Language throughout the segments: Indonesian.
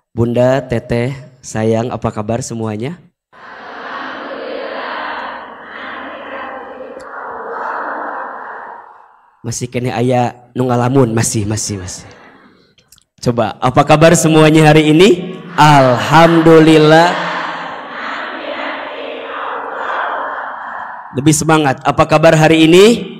Bunda, Teteh, sayang, apa kabar semuanya? Masih kene aya nu ngalamun, masih. Coba, apa kabar semuanya hari ini? Alhamdulillah. Lebih semangat. Apa kabar hari ini?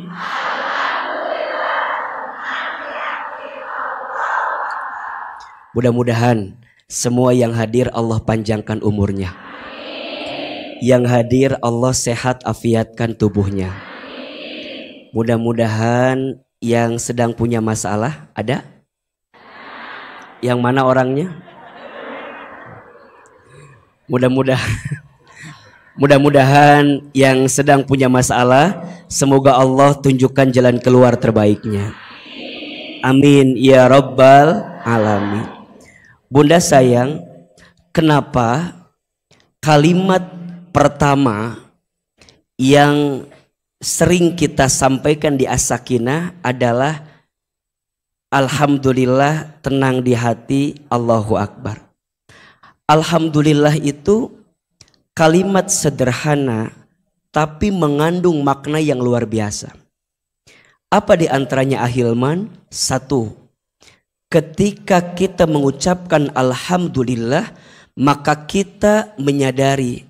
Mudah-mudahan semua yang hadir Allah panjangkan umurnya. Yang hadir Allah sehat afiatkan tubuhnya. Mudah-mudahan yang sedang punya masalah ada? Yang mana orangnya? Mudah-mudahan yang sedang punya masalah, semoga Allah tunjukkan jalan keluar terbaiknya. Amin ya rabbal alamin. Bunda sayang, kenapa kalimat pertama yang sering kita sampaikan di As-Sakinah adalah Alhamdulillah, tenang di hati, Allahu Akbar. Alhamdulillah itu kalimat sederhana tapi mengandung makna yang luar biasa. Apa di antaranya Ahilman? Satu, ketika kita mengucapkan Alhamdulillah, maka kita menyadari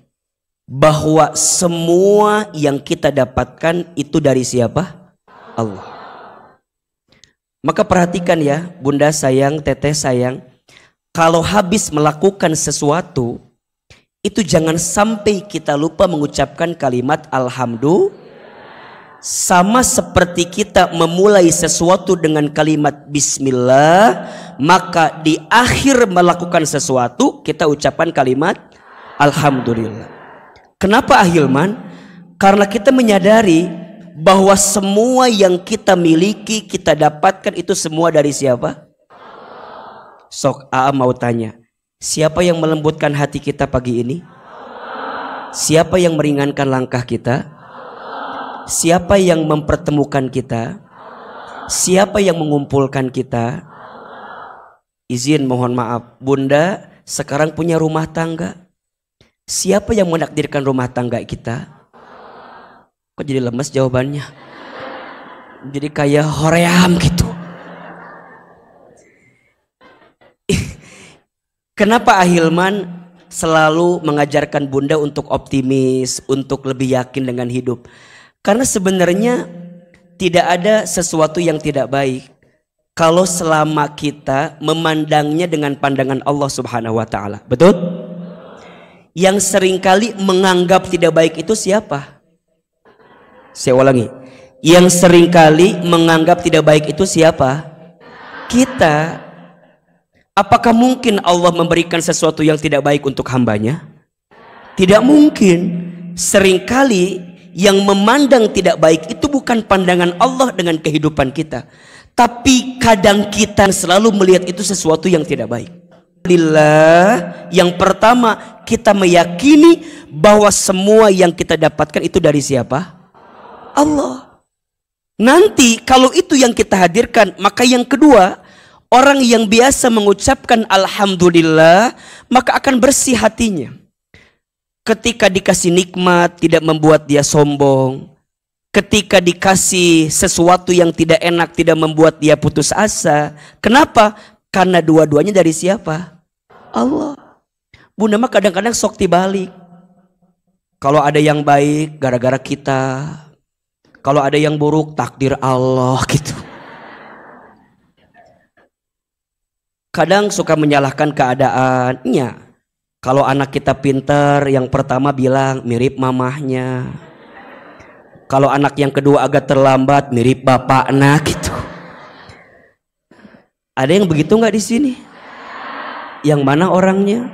bahwa semua yang kita dapatkan itu dari siapa? Allah. Maka perhatikan ya, Bunda sayang, Teteh sayang, kalau habis melakukan sesuatu, itu jangan sampai kita lupa mengucapkan kalimat Alhamdulillah. Sama seperti kita memulai sesuatu dengan kalimat Bismillah, maka di akhir melakukan sesuatu kita ucapkan kalimat Alhamdulillah. Kenapa Ahilman? Karena kita menyadari bahwa semua yang kita miliki, kita dapatkan itu semua dari siapa? Sok Aa mau tanya, siapa yang melembutkan hati kita pagi ini? Siapa yang meringankan langkah kita? Siapa yang mempertemukan kita? Siapa yang mengumpulkan kita? Izin mohon maaf, Bunda sekarang punya rumah tangga. Siapa yang menakdirkan rumah tangga kita? Kok jadi lemes jawabannya? Jadi kayak hoream gitu. Kenapa Ahilman selalu mengajarkan Bunda untuk optimis, untuk lebih yakin dengan hidup? Karena sebenarnya tidak ada sesuatu yang tidak baik kalau selama kita memandangnya dengan pandangan Allah Subhanahu wa taala. Betul? Yang seringkali menganggap tidak baik itu siapa? Saya ulangi. Yang seringkali menganggap tidak baik itu siapa? Kita. Apakah mungkin Allah memberikan sesuatu yang tidak baik untuk hambanya? Tidak mungkin. Seringkali yang memandang tidak baik itu bukan pandangan Allah dengan kehidupan kita, tapi kadang kita selalu melihat itu sesuatu yang tidak baik. Alhamdulillah, yang pertama kita meyakini bahwa semua yang kita dapatkan itu dari siapa? Allah. Nanti kalau itu yang kita hadirkan, maka yang kedua, orang yang biasa mengucapkan Alhamdulillah, maka akan bersih hatinya. Ketika dikasih nikmat tidak membuat dia sombong. Ketika dikasih sesuatu yang tidak enak tidak membuat dia putus asa. Kenapa? Karena dua-duanya dari siapa? Allah. Bunda mah kadang-kadang sok dibalik. Kalau ada yang baik gara-gara kita. Kalau ada yang buruk takdir Allah gitu. Kadang suka menyalahkan keadaannya. Kalau anak kita pintar, yang pertama bilang mirip mamahnya. Kalau anak yang kedua agak terlambat, mirip bapaknya gitu. Ada yang begitu nggak di sini? Yang mana orangnya?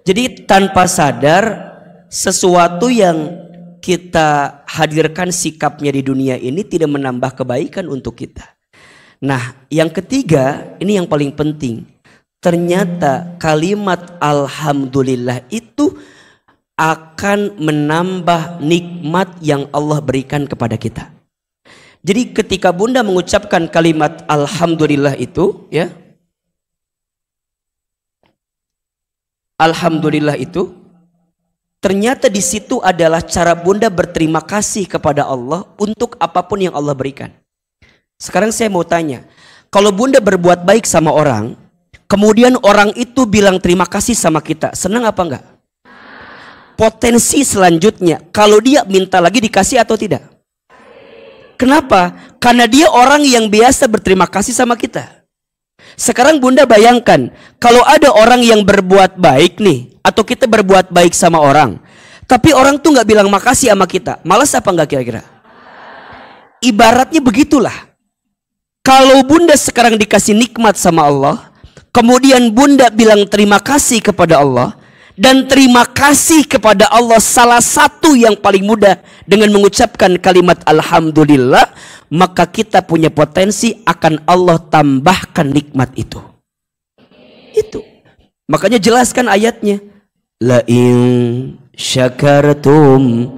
Jadi tanpa sadar sesuatu yang kita hadirkan sikapnya di dunia ini tidak menambah kebaikan untuk kita. Nah, yang ketiga, ini yang paling penting. Ternyata kalimat Alhamdulillah itu akan menambah nikmat yang Allah berikan kepada kita. Jadi ketika Bunda mengucapkan kalimat Alhamdulillah itu, ya, Alhamdulillah itu ternyata di situ adalah cara bunda berterima kasih kepada Allah untuk apapun yang Allah berikan. Sekarang saya mau tanya, kalau bunda berbuat baik sama orang, kemudian orang itu bilang terima kasih sama kita, senang apa enggak? Potensi selanjutnya, kalau dia minta lagi dikasih atau tidak? Kenapa? Karena dia orang yang biasa berterima kasih sama kita. Sekarang bunda bayangkan, kalau ada orang yang berbuat baik nih, atau kita berbuat baik sama orang, tapi orang tuh nggak bilang makasih sama kita, malas apa nggak kira-kira? Ibaratnya begitulah. Kalau bunda sekarang dikasih nikmat sama Allah, kemudian bunda bilang terima kasih kepada Allah, dan terima kasih kepada Allah salah satu yang paling mudah dengan mengucapkan kalimat Alhamdulillah, maka kita punya potensi akan Allah tambahkan nikmat itu. Itu. Makanya jelaskan ayatnya. La in syakartum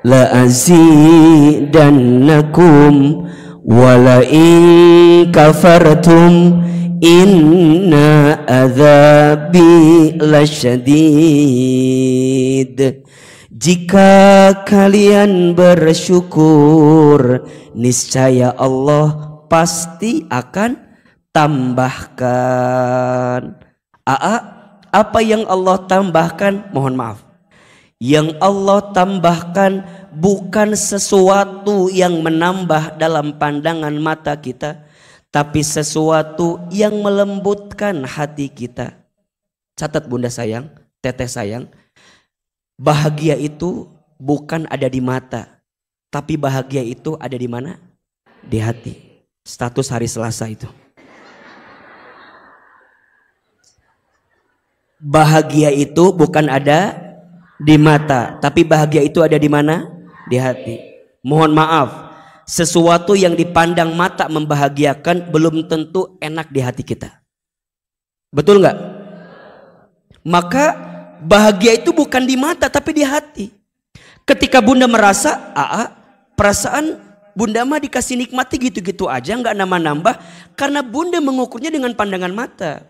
la azidannakum wa la in kafartum inna adzabi lasyadid. Jika kalian bersyukur, niscaya Allah pasti akan tambahkan. Apa yang Allah tambahkan? Mohon maaf. Yang Allah tambahkan bukan sesuatu yang menambah dalam pandangan mata kita, tapi sesuatu yang melembutkan hati kita. Catat bunda sayang, teteh sayang, bahagia itu bukan ada di mata, tapi bahagia itu ada di mana? Di hati. Status hari Selasa itu. Bahagia itu bukan ada di mata, tapi bahagia itu ada di mana? Di hati. Mohon maaf, sesuatu yang dipandang mata membahagiakan belum tentu enak di hati kita. Betul nggak? Maka bahagia itu bukan di mata tapi di hati. Ketika bunda merasa, perasaan bunda mah dikasih nikmati gitu-gitu aja, nggak nambah-nambah, karena bunda mengukurnya dengan pandangan mata,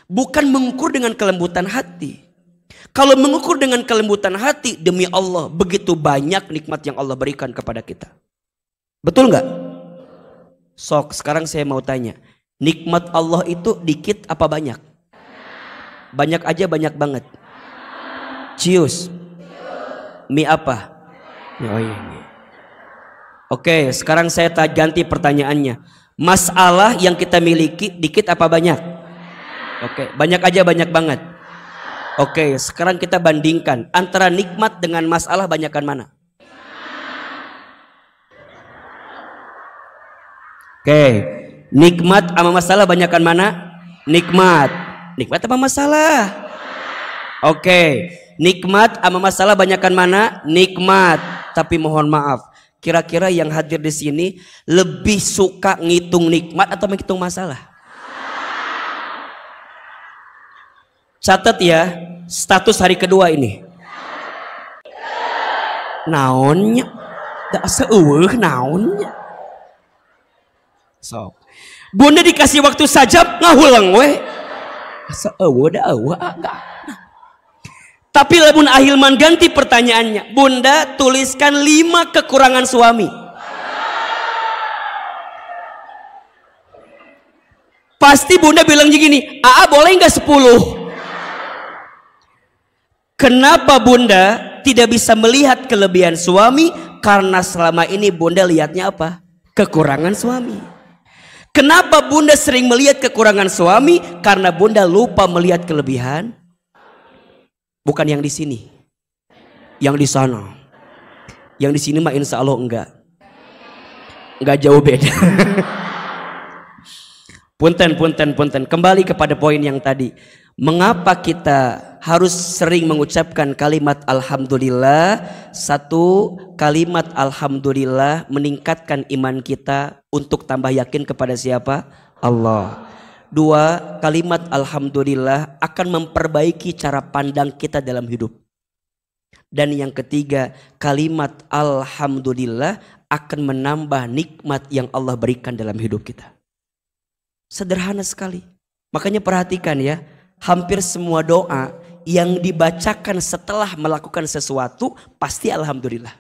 bukan mengukur dengan kelembutan hati. Kalau mengukur dengan kelembutan hati, demi Allah begitu banyak nikmat yang Allah berikan kepada kita. Betul nggak? Sok, sekarang saya mau tanya, nikmat Allah itu dikit apa banyak? Banyak aja, banyak banget. Cius. Mie apa? Oh iya. Oke, sekarang saya ganti pertanyaannya. Masalah yang kita miliki dikit apa banyak? Oke, banyak aja, banyak banget. Oke, sekarang kita bandingkan antara nikmat dengan masalah, banyakan mana? Oke, nikmat sama masalah banyakan mana? Nikmat. Nikmat apa masalah? Oke, nikmat sama masalah banyakan mana? Nikmat. Tapi mohon maaf, kira-kira yang hadir di sini lebih suka ngitung nikmat atau menghitung masalah? Catat ya, status hari kedua ini. Naonnya? Da seueuh naonnya? So, bunda dikasih waktu saja ngahulang we. Seueuh da eueuh agak. Tapi lamun Ahilman ganti pertanyaannya, bunda tuliskan 5 kekurangan suami. Pasti bunda bilang begini, boleh nggak 10? Kenapa bunda tidak bisa melihat kelebihan suami? Karena selama ini bunda lihatnya apa? Kekurangan suami. Kenapa bunda sering melihat kekurangan suami? Karena bunda lupa melihat kelebihan. Bukan yang di sini, yang di sana. Yang di sini mah insya Allah enggak jauh beda. Punten. Kembali kepada poin yang tadi. Mengapa kita harus sering mengucapkan kalimat Alhamdulillah? Satu, kalimat Alhamdulillah meningkatkan iman kita untuk tambah yakin kepada siapa? Allah. Dua, kalimat Alhamdulillah akan memperbaiki cara pandang kita dalam hidup. Dan yang ketiga, kalimat Alhamdulillah akan menambah nikmat yang Allah berikan dalam hidup kita. Sederhana sekali. Makanya perhatikan ya, hampir semua doa yang dibacakan setelah melakukan sesuatu pasti alhamdulillah.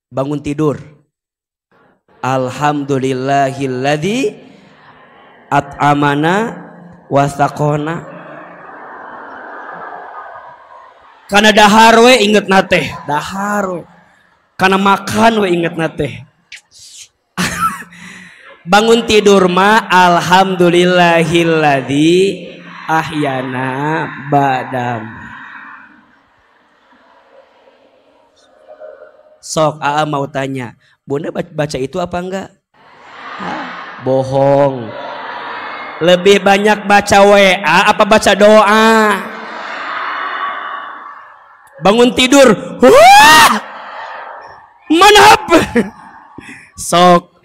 Bangun tidur, alhamdulillahilladzi at'amana wa saqona. Karena dahar we inget nate, dahar we. Karena makan we inget nate. Bangun tidur mah alhamdulillahilladzi ahyana badam. Sok Aa mau tanya, Bunda baca itu apa enggak? Bohong. Lebih banyak baca WA apa baca doa? Bangun tidur, manap. Sok.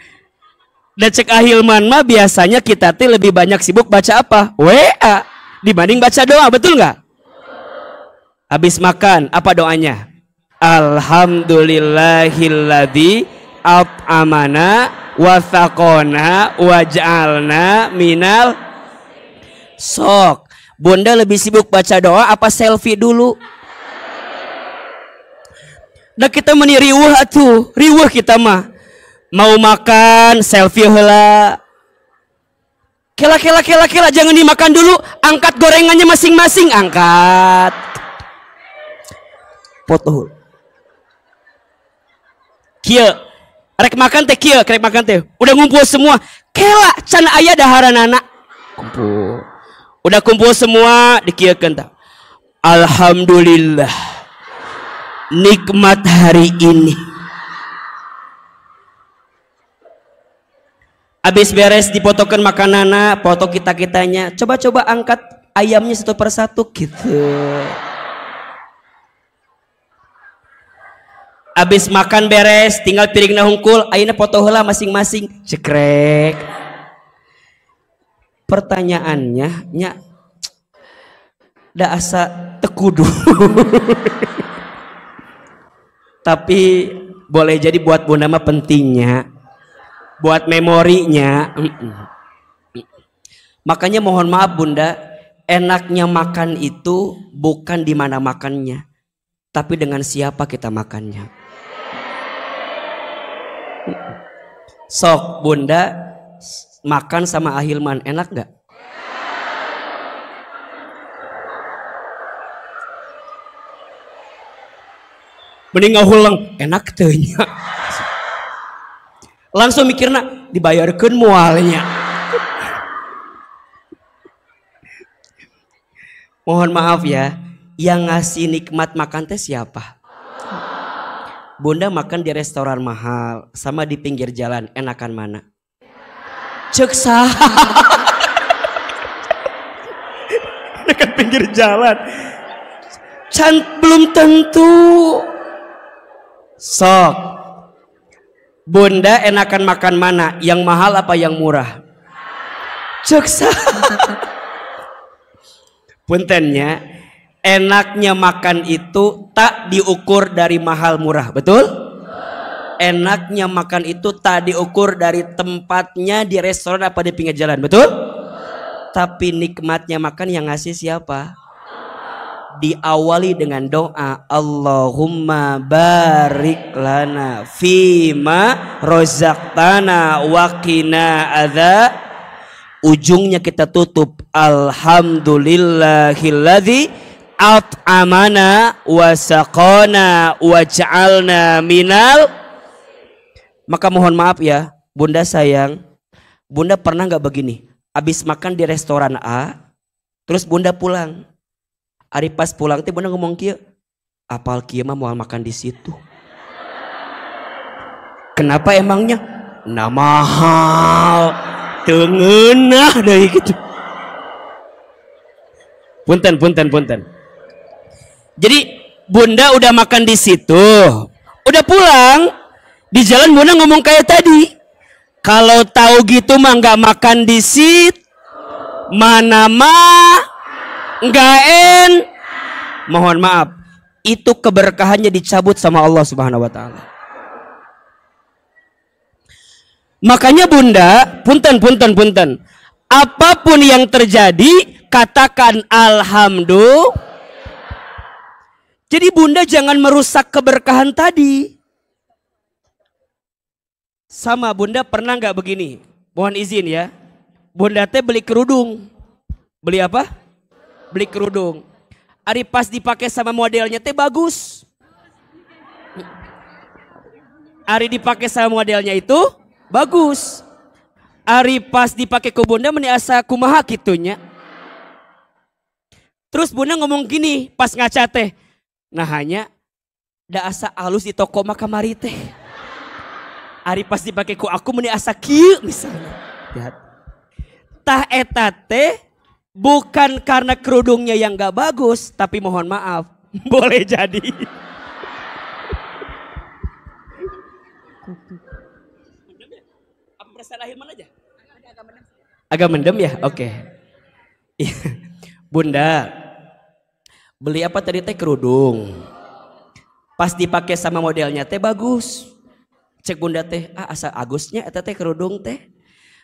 Dan cek Ahilman mah biasanya kita teh lebih banyak sibuk baca apa? WA dibanding baca doa, betul nggak? Habis makan apa doanya? Alhamdulillahilladzi at'amana wa saqona wa ja'alna minal. Sok. Bunda lebih sibuk baca doa apa selfie dulu? Nah kita meni riweuh atuh, riweuh kita mah. Mau makan selfie heula. Kela jangan dimakan dulu, angkat gorengannya masing-masing, angkat. Foto. Kieu, rek makan teh kieu, rek makan teh. Udah ngumpul semua. Kela can aya daharanana. Kumpul. Udah kumpul semua dikieukeun tah. Alhamdulillah. Nikmat hari ini. Habis beres dipotokan makanana, foto kita-kitanya. Coba-coba angkat ayamnya satu persatu gitu. Habis makan beres, tinggal piringna hungkul, ayeuna foto heula masing-masing. Cekrek. Pertanyaannya, nya da asa tekudu. Tapi boleh jadi buat Bunda mah pentingnya. Buat memorinya. Makanya mohon maaf Bunda, enaknya makan itu bukan di mana makannya, tapi dengan siapa kita makannya. Sok Bunda makan sama Ahilman enak gak? Mending ngahulang enak tehnya. Langsung mikirna dibayarkeun moalnya. Mohon maaf ya, yang ngasih nikmat makan teh siapa? Bunda makan di restoran mahal sama di pinggir jalan, enakan mana? Cek saha. Enakan pinggir jalan. Belum tentu. Sok. Bunda enakan makan mana? Yang mahal apa yang murah? Ceksa. Puntennya, enaknya makan itu tak diukur dari mahal murah, betul? Enaknya makan itu tak diukur dari tempatnya di restoran apa di pinggir jalan, betul? Tapi nikmatnya makan yang ngasih siapa? Diawali dengan doa, Allahumma barik lana fima rozaqtana wa qina adza. Ujungnya kita tutup, alhamdulillahilladzi at'amana wa saqana wa ja'alna minal. Maka mohon maaf ya Bunda sayang, Bunda pernah nggak begini, habis makan di restoran A terus Bunda pulang. Ari pas pulang teh Bunda ngomong kieu, apal kieu mah moal makan di situ. Kenapa emangnya? Nah mahal, teu ngeunah deui gitu. Punten. Jadi Bunda udah makan di situ, udah pulang, di jalan Bunda ngomong kayak tadi. Kalau tahu gitu mah nggak makan di situ, mana mah nggak mohon maaf, itu keberkahannya dicabut sama Allah Subhanahu wa taala. Makanya Bunda, punten. Apapun yang terjadi, katakan alhamdulillah. Jadi bunda jangan merusak keberkahan tadi. Sama bunda pernah nggak begini? Mohon izin ya. Bunda teh beli kerudung. Beli apa? Beli kerudung. Ari pas dipakai sama modelnya teh bagus. Ari dipakai sama modelnya itu bagus. Ari pas dipakai ke bunda meni asa kumaha kitunya. Terus bunda ngomong gini pas ngaca teh. Nah hanya da asa alus di toko makamari teh. Ari pas dipakai ku aku meni asa kieu misalnya. Lihat. Tah eta teh bukan karena kerudungnya yang gak bagus, tapi mohon maaf, boleh jadi. Apa perasaan lahir mana aja? Agak mendem ya? Oke. Bunda, beli apa tadi teh kerudung. Pas dipakai sama modelnya teh bagus. Cek bunda teh, asa Agusnya eta teh kerudung teh.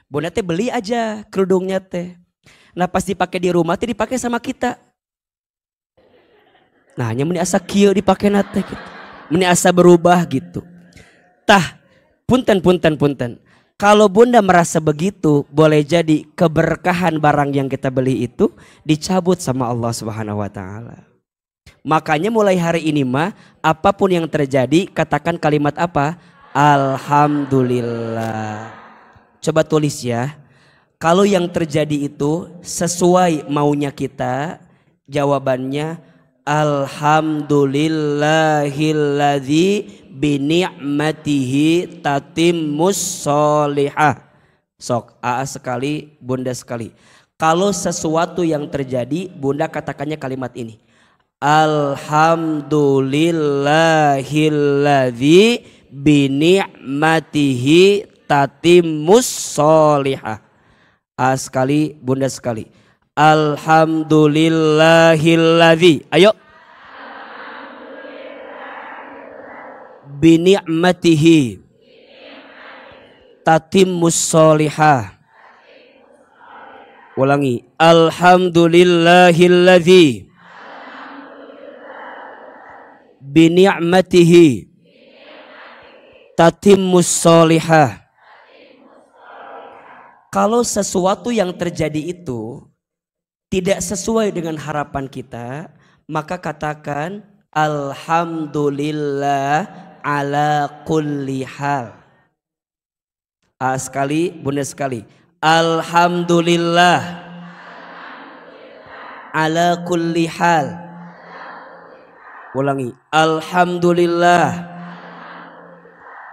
Bunda teh beli aja kerudungnya teh. Nah pas dipakai di rumah teh dipakai sama kita. Nah hanya meni asa kieu dipakai nate gitu. Meni asa berubah gitu. Tah, punten. Kalau bunda merasa begitu, boleh jadi keberkahan barang yang kita beli itu dicabut sama Allah Subhanahu wa taala. Makanya mulai hari ini mah apapun yang terjadi katakan kalimat apa? Alhamdulillah. Coba tulis ya. Kalau yang terjadi itu sesuai maunya kita, jawabannya alhamdulillahilladzi bini'matihi tatimmus sholihah. Sok, AA sekali, bunda sekali. Kalau sesuatu yang terjadi, bunda katakannya kalimat ini. Alhamdulillahilladzi bini'matihi tatimmus sholihah. A sekali, bunda sekali. Alhamdulillahilladzi. Ayo. Bini'matihi tatimmus sholihah. Ulangi. Alhamdulillahilladzi bini'matihi tatimmus sholihah. Kalau sesuatu yang terjadi itu tidak sesuai dengan harapan kita, maka katakan alhamdulillah ala kulli hal. A sekali, bunda sekali. Alhamdulillah ala kulli hal. Ulangi. Alhamdulillah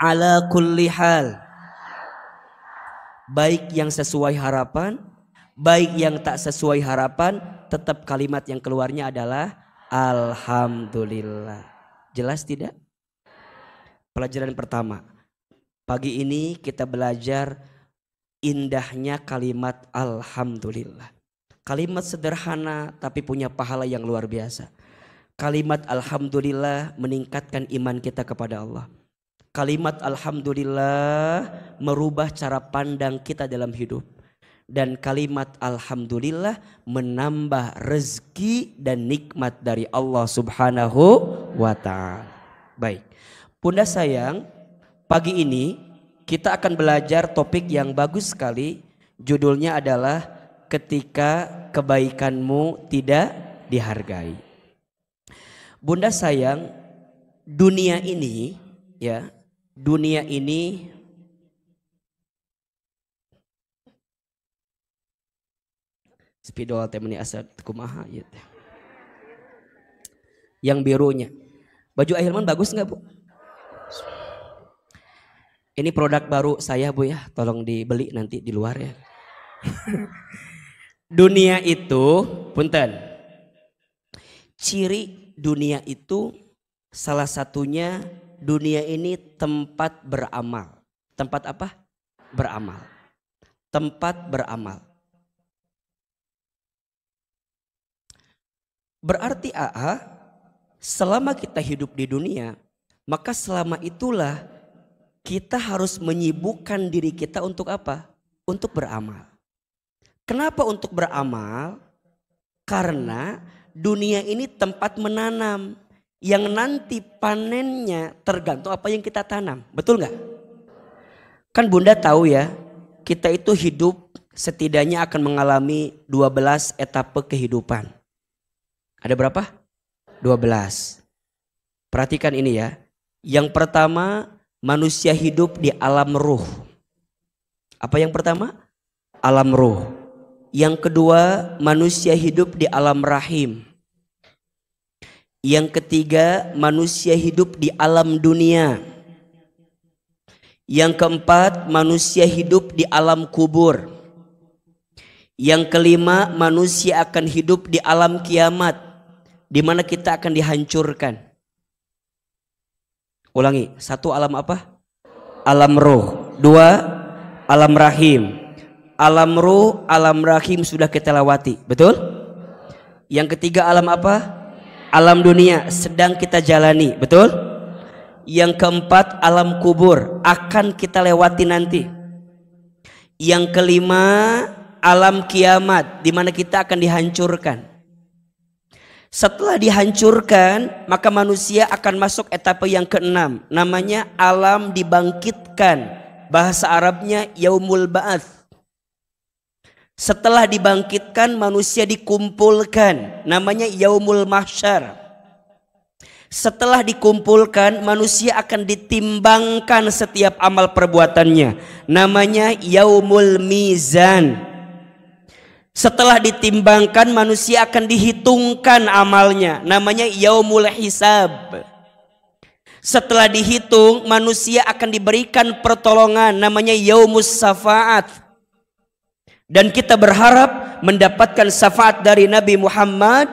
ala kulli hal. Baik yang sesuai harapan, baik yang tak sesuai harapan, tetap kalimat yang keluarnya adalah alhamdulillah. Jelas tidak? Pelajaran pertama. Pagi ini kita belajar indahnya kalimat alhamdulillah. Kalimat sederhana tapi punya pahala yang luar biasa. Kalimat alhamdulillah meningkatkan iman kita kepada Allah. Kalimat alhamdulillah merubah cara pandang kita dalam hidup. Dan kalimat alhamdulillah menambah rezeki dan nikmat dari Allah Subhanahu wa ta'ala. Baik. Bunda sayang, pagi ini kita akan belajar topik yang bagus sekali. Judulnya adalah ketika kebaikanmu tidak dihargai. Bunda sayang, dunia ini ya, dunia ini spidol temani asal kumaha ya. Yang birunya. Baju Ahilman bagus nggak Bu? Ini produk baru saya Bu ya, tolong dibeli nanti di luar ya. Dunia itu, punten. Ciri dunia itu salah satunya dunia ini tempat beramal. Tempat apa? Beramal. Tempat beramal. Berarti AA, selama kita hidup di dunia, maka selama itulah kita harus menyibukkan diri kita untuk apa? Untuk beramal. Kenapa untuk beramal? Karena dunia ini tempat menanam. yang nanti panennya tergantung apa yang kita tanam. Betul nggak? Kan Bunda tahu ya, kita itu hidup setidaknya akan mengalami 12 etape kehidupan. Ada berapa? 12. Perhatikan ini ya. Yang pertama, manusia hidup di alam ruh. Apa yang pertama? Alam ruh. Yang kedua, manusia hidup di alam rahim. Yang ketiga, manusia hidup di alam dunia. Yang keempat, manusia hidup di alam kubur. Yang kelima, manusia akan hidup di alam kiamat, di mana kita akan dihancurkan. Ulangi, 1 alam apa? Alam ruh. 2 alam rahim. Alam ruh, alam rahim sudah kita lewati, betul? Yang ketiga alam apa? Alam dunia sedang kita jalani, betul? Yang keempat alam kubur akan kita lewati nanti. Yang kelima alam kiamat, di mana kita akan dihancurkan. Setelah dihancurkan, maka manusia akan masuk etape yang keenam, namanya alam dibangkitkan. Bahasa Arabnya yaumul ba'ats. Setelah dibangkitkan, manusia dikumpulkan, namanya yaumul mahsyar. Setelah dikumpulkan, manusia akan ditimbangkan setiap amal perbuatannya, namanya yaumul mizan. Setelah ditimbangkan, manusia akan dihitungkan amalnya, namanya yaumul hisab. Setelah dihitung, manusia akan diberikan pertolongan, namanya yaumus syafaat. Dan kita berharap mendapatkan syafaat dari Nabi Muhammad.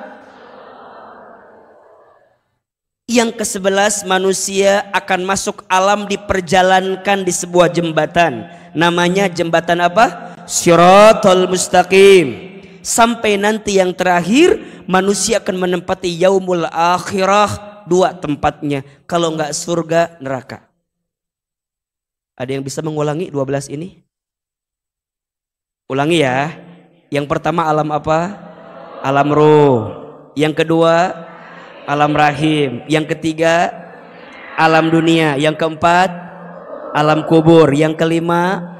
Yang ke-11, manusia akan masuk alam diperjalankan di sebuah jembatan. Namanya jembatan apa? Shiratal Mustaqim. Sampai nanti yang terakhir, manusia akan menempati yaumul akhirah. 2 tempatnya. Kalau enggak surga, neraka. Ada yang bisa mengulangi 12 ini? Ulangi ya. Yang pertama alam apa? Alam ruh. Yang kedua alam rahim. Yang ketiga alam dunia. Yang keempat alam kubur. Yang kelima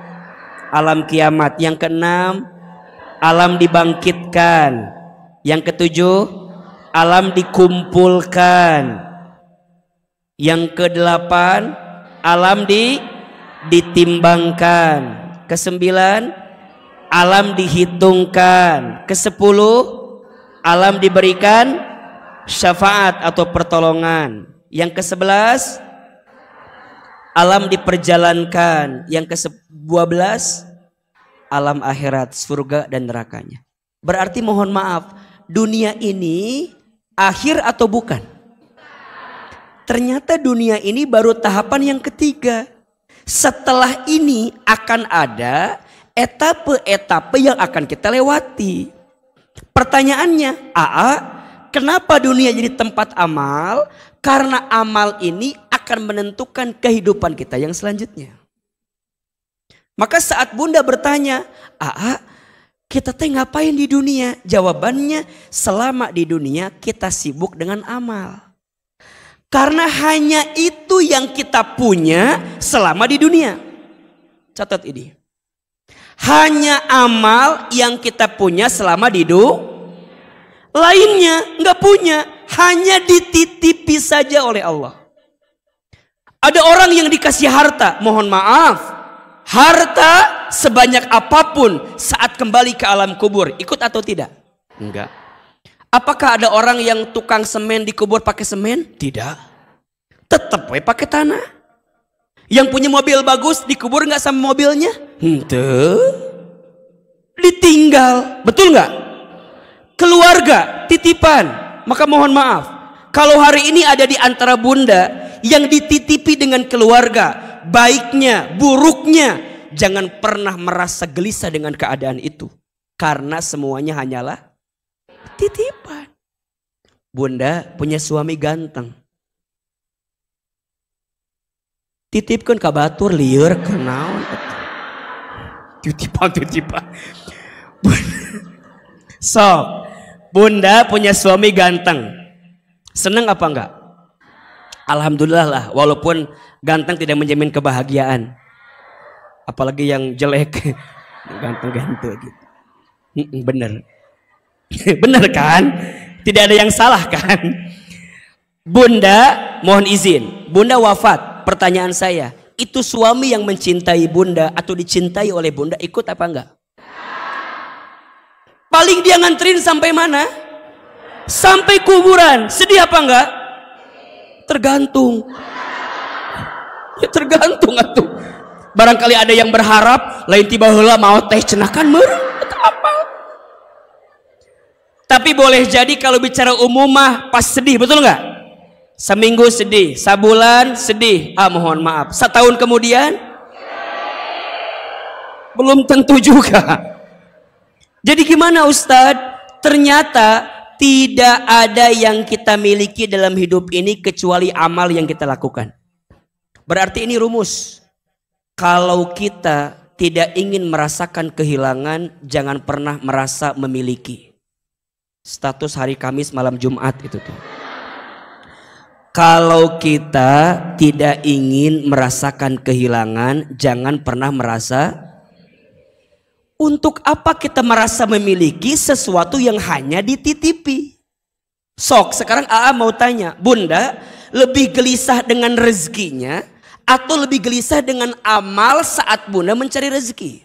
alam kiamat. Yang keenam alam dibangkitkan. Yang ketujuh alam dikumpulkan. Yang kedelapan alam ditimbangkan. Kesembilan alam dihitungkan. Kesepuluh alam diberikan syafaat atau pertolongan. Yang ke-11 alam diperjalankan. Yang ke-12 alam akhirat, surga dan nerakanya. Berarti mohon maaf, dunia ini akhir atau bukan? Ternyata dunia ini baru tahapan yang ketiga. Setelah ini akan ada etape-etape yang akan kita lewati. Pertanyaannya, kenapa dunia jadi tempat amal? Karena amal ini akan menentukan kehidupan kita yang selanjutnya. Maka saat Bunda bertanya, kita teh ngapain di dunia? Jawabannya, selama di dunia kita sibuk dengan amal. Karena hanya itu yang kita punya selama di dunia. Catat ini. Hanya amal yang kita punya selama di dunia. Lainnya nggak punya, hanya dititipi saja oleh Allah. Ada orang yang dikasih harta, mohon maaf, harta sebanyak apapun saat kembali ke alam kubur, ikut atau tidak? Enggak. Apakah ada orang yang tukang semen dikubur pakai semen? Tidak. Tetap pakai tanah. Yang punya mobil bagus dikubur nggak sama mobilnya? Henteu. Ditinggal, betul nggak? Keluarga titipan. Maka mohon maaf, kalau hari ini ada di antara Bunda yang dititipi dengan keluarga, baiknya, buruknya, jangan pernah merasa gelisah dengan keadaan itu, karena semuanya hanyalah titipan. Bunda punya suami ganteng, titipkan ka batur lieur kenaon titipan. Sok, Bunda punya suami ganteng, seneng apa enggak? Alhamdulillah lah, walaupun ganteng tidak menjamin kebahagiaan. Apalagi yang jelek, ganteng-ganteng gitu. Bener. Bener kan? Tidak ada yang salah kan? Bunda, mohon izin. Bunda wafat. Pertanyaan saya, itu suami yang mencintai bunda atau dicintai oleh bunda ikut apa enggak? Paling dia nganterin sampai mana? Sampai kuburan. Sedih apa enggak? Tergantung. Ya tergantung atuh. Barangkali ada yang berharap lain tiba heula mau teh cenakan meureun apa. Tapi boleh jadi kalau bicara umum mah pas sedih, betul enggak? Seminggu sedih, sebulan sedih, mohon maaf. Setahun kemudian belum tentu juga. Jadi gimana Ustadz? Ternyata tidak ada yang kita miliki dalam hidup ini kecuali amal yang kita lakukan. Berarti ini rumus. Kalau kita tidak ingin merasakan kehilangan, jangan pernah merasa memiliki. Status hari Kamis malam Jumat itu tuh. Kalau kita tidak ingin merasakan kehilangan, jangan pernah merasa. Untuk apa kita merasa memiliki sesuatu yang hanya dititipi? Sok, sekarang AA mau tanya, Bunda lebih gelisah dengan rezekinya atau lebih gelisah dengan amal saat Bunda mencari rezeki?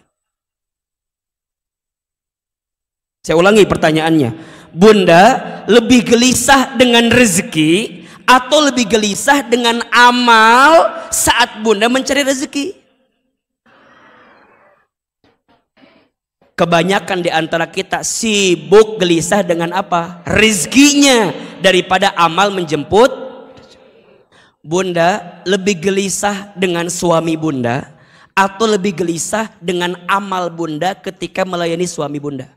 Saya ulangi pertanyaannya. Bunda lebih gelisah dengan rezeki atau lebih gelisah dengan amal saat Bunda mencari rezeki? Kebanyakan di antara kita sibuk gelisah dengan apa? Rizkinya daripada amal menjemput. Bunda lebih gelisah dengan suami Bunda atau lebih gelisah dengan amal Bunda ketika melayani suami Bunda?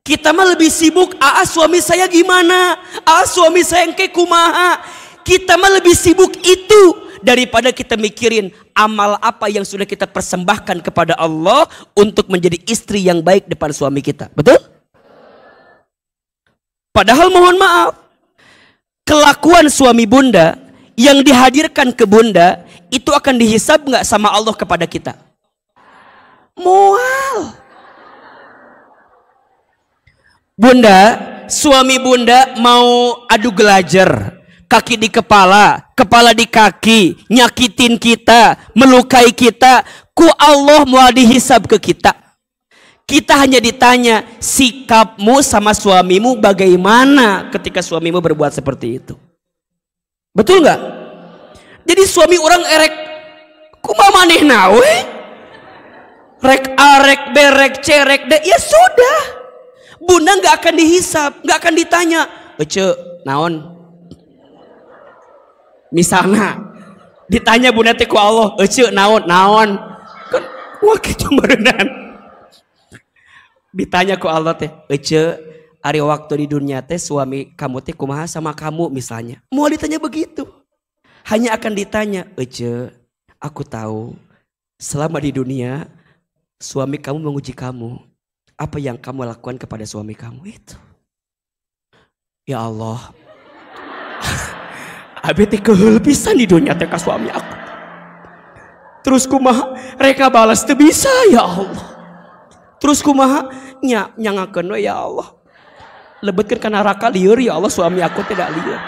Kita mah lebih sibuk, suami saya gimana? Suami saya engke kumaha? Kita mah lebih sibuk itu daripada kita mikirin amal apa yang sudah kita persembahkan kepada Allah untuk menjadi istri yang baik depan suami kita. Betul? Padahal mohon maaf, kelakuan suami Bunda yang dihadirkan ke Bunda itu akan dihisab nggak sama Allah kepada kita? Mual. Bunda, suami Bunda mau adu gelajar, kaki di kepala, kepala di kaki, nyakitin kita, melukai kita, ku Allah mau dihisab ke kita. Kita hanya ditanya, sikapmu sama suamimu bagaimana ketika suamimu berbuat seperti itu? Betul nggak? Jadi suami orang erek, kumaha maneh nawe? Rek A, rek B, rek C, rek D, ya sudah. Bunda nggak akan dihisab, nggak akan ditanya, ece naon? Misalnya ditanya Bunda teh ku Allah, ece naon kan wah kitu meureunnan. Ditanya ku Allah teh, ece ari waktu di dunia teh suami kamu teh kumaha sama kamu misalnya. Mau ditanya begitu. Hanya akan ditanya, ece aku tahu selama di dunia suami kamu menguji kamu. Apa yang kamu lakukan kepada suami kamu itu? Ya Allah. Abi teh keheul pisan di dunia teh ka suami aku. Terus kumaha reka balas teu bisa ya Allah. Terus kumaha nyangakeun we ya Allah. Lebetkeun ka neraka lieur ya Allah, suami aku tidak lieur.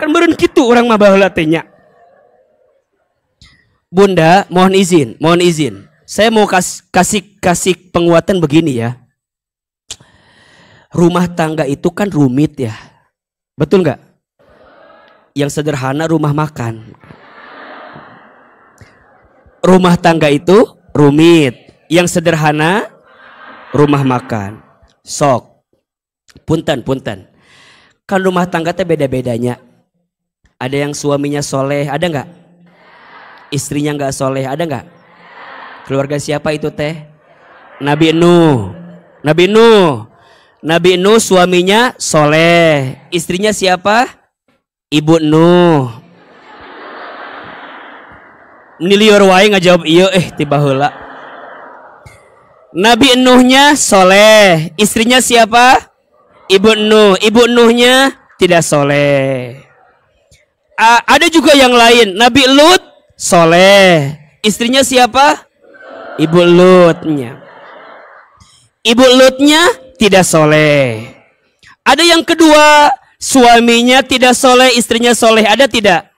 Kan meureun kitu urang mah baheula teh nya. Bunda, mohon izin. Saya mau kasih penguatan begini ya. Rumah tangga itu kan rumit ya. Betul nggak? Yang sederhana rumah makan. Rumah tangga itu rumit. Yang sederhana rumah makan. Sok. Punten. Kan rumah tangga teh beda-bedanya. Ada yang suaminya soleh, ada nggak? Istrinya nggak soleh, ada nggak? Keluarga siapa itu teh? Nabi Nuh suaminya soleh. Istrinya siapa? Ibu Nuh. Nilior wae ngajawab iya tiba heula. Nabi Nuhnya soleh. Istrinya siapa? Ibu Nuh. Ibu Nuhnya tidak soleh. Ada juga yang lain. Nabi Lut soleh. Istrinya siapa? Ibu Lutnya. Ibu Lutnya tidak soleh. Ada yang kedua, suaminya tidak soleh, istrinya soleh. Ada tidak?